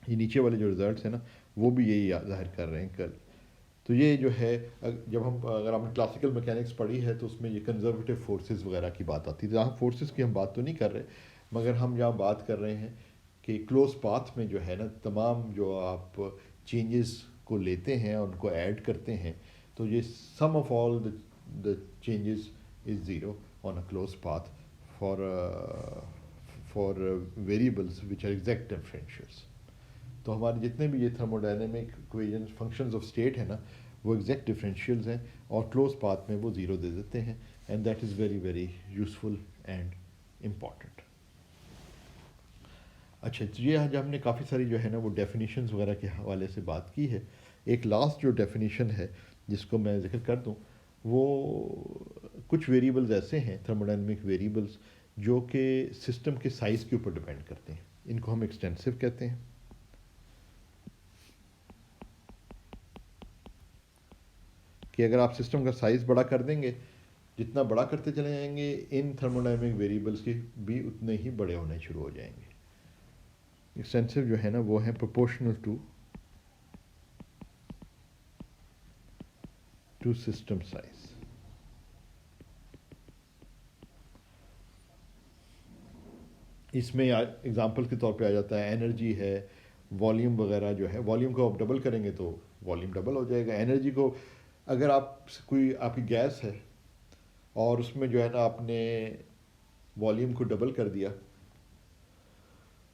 ये नीचे वाले जो रिजल्ट्स हैं ना, वो भी यही जाहिर कर रहे हैं कर्ल। तो ये जो है जब हम अगर आपने क्लासिकल मैकेनिक्स पढ़ी है तो उसमें ये कंजर्वेटिव फोर्सेस वगैरह की बात आती है। यहाँ फोर्सेस की हम बात तो नहीं कर रहे, मगर हम यहाँ बात कर रहे हैं कि क्लोज पाथ में जो है ना, तमाम जो आप चेंजेस को लेते हैं और उनको ऐड करते हैं, तो ये sum of all the changes is zero on a close path for variables which are exact differentials. तो हमारे जितने भी ये thermodynamic equation functions of state है ना, वो एग्जैक्ट डिफरेंशियल्स हैं और क्लोज पाथ में वो ज़ीरो दे देते हैं, and that is very very useful and important. अच्छा, तो ये आज हमने काफ़ी सारी जो है ना वो डेफिनेशंस वगैरह के हवाले से बात की है। एक लास्ट जो डेफिनेशन है जिसको मैं जिक्र कर दूं, वो कुछ वेरिएबल्स ऐसे हैं थर्मोडायनेमिक वेरिएबल्स जो कि सिस्टम के साइज़ के ऊपर डिपेंड करते हैं। इनको हम एक्सटेंसिव कहते हैं। कि अगर आप सिस्टम का साइज़ बड़ा कर देंगे, जितना बड़ा करते चले जाएंगे, इन थर्मोडायनेमिक वेरिएबल्स के भी उतने ही बड़े होने शुरू हो जाएंगे। एक्सटेंसिव जो है ना वो है प्रोपोर्शनल टू सिस्टम साइज। इसमें एग्जांपल के तौर पे आ जाता है एनर्जी है, वॉल्यूम वगैरह जो है, वॉल्यूम को आप डबल करेंगे तो वॉल्यूम डबल हो जाएगा। एनर्जी को अगर आप कोई आपकी गैस है और उसमें जो है ना आपने वॉल्यूम को डबल कर दिया,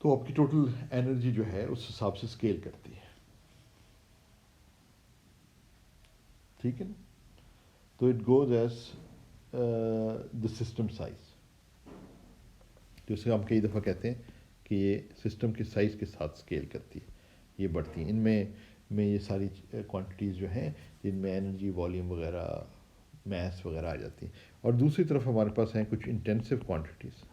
तो आपकी टोटल एनर्जी जो है उस हिसाब से स्केल करती है। ठीक है ना? तो it goes as the system size, जिसे हम कई दफ़ा कहते हैं कि ये सिस्टम के साइज़ के साथ स्केल करती है, ये बढ़ती है। इनमें ये सारी क्वांटिटीज़ जो हैं जिनमें एनर्जी, वॉल्यूम वगैरह, मैस वगैरह आ जाती है। और दूसरी तरफ हमारे पास हैं कुछ intensive quantities.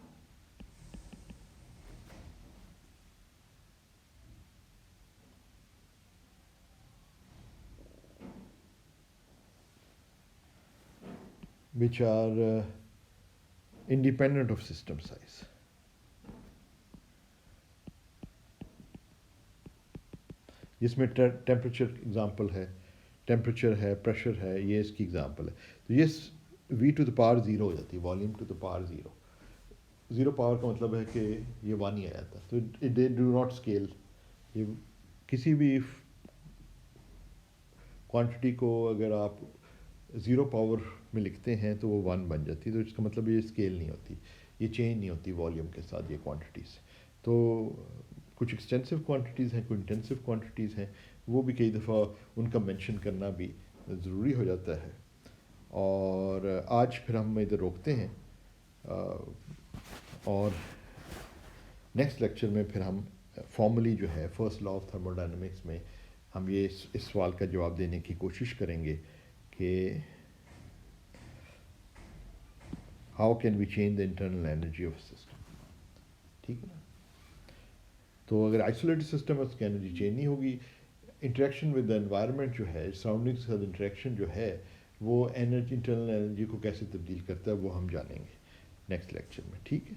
which are independent of system size. जिसमें टेम्परेचर एग्जांपल है, टेम्परेचर है, प्रेशर है, ये इसकी एग्जांपल है। तो ये v to the power zero हो जाती है, volume to the power zero. Zero power का मतलब है कि ये वन ही आ जाता है। तो दे डू नॉट स्केल। ये किसी भी क्वांटिटी को अगर आप ज़ीरो पावर में लिखते हैं तो वो वन बन जाती है। तो इसका मतलब ये स्केल नहीं होती, ये चेंज नहीं होती वॉल्यूम के साथ ये क्वांटिटीज़। तो कुछ एक्सटेंसिव क्वांटिटीज़ हैं, कुछ इंटेंसिव क्वांटिटीज़ हैं, वो भी कई दफ़ा उनका मेंशन करना भी ज़रूरी हो जाता है। और आज फिर हम इधर रोकते हैं, और नेक्स्ट लेक्चर में फिर हम फॉर्मली जो है फर्स्ट लॉ ऑफ थर्मोडायनेमिक्स में हम ये इस सवाल का जवाब देने की कोशिश करेंगे कि how can we change the internal energy of system. ठीक है ना? तो अगर आइसोलेटेड सिस्टम है उसकी एनर्जी चेंज नहीं होगी। इंटरेक्शन विद द एनवायरनमेंट जो है, सराउंडिंग के साथ इंटरेक्शन जो है, वो एनर्जी, इंटरनल एनर्जी को कैसे तब्दील करता है वो हम जानेंगे नेक्स्ट लेक्चर में। ठीक है।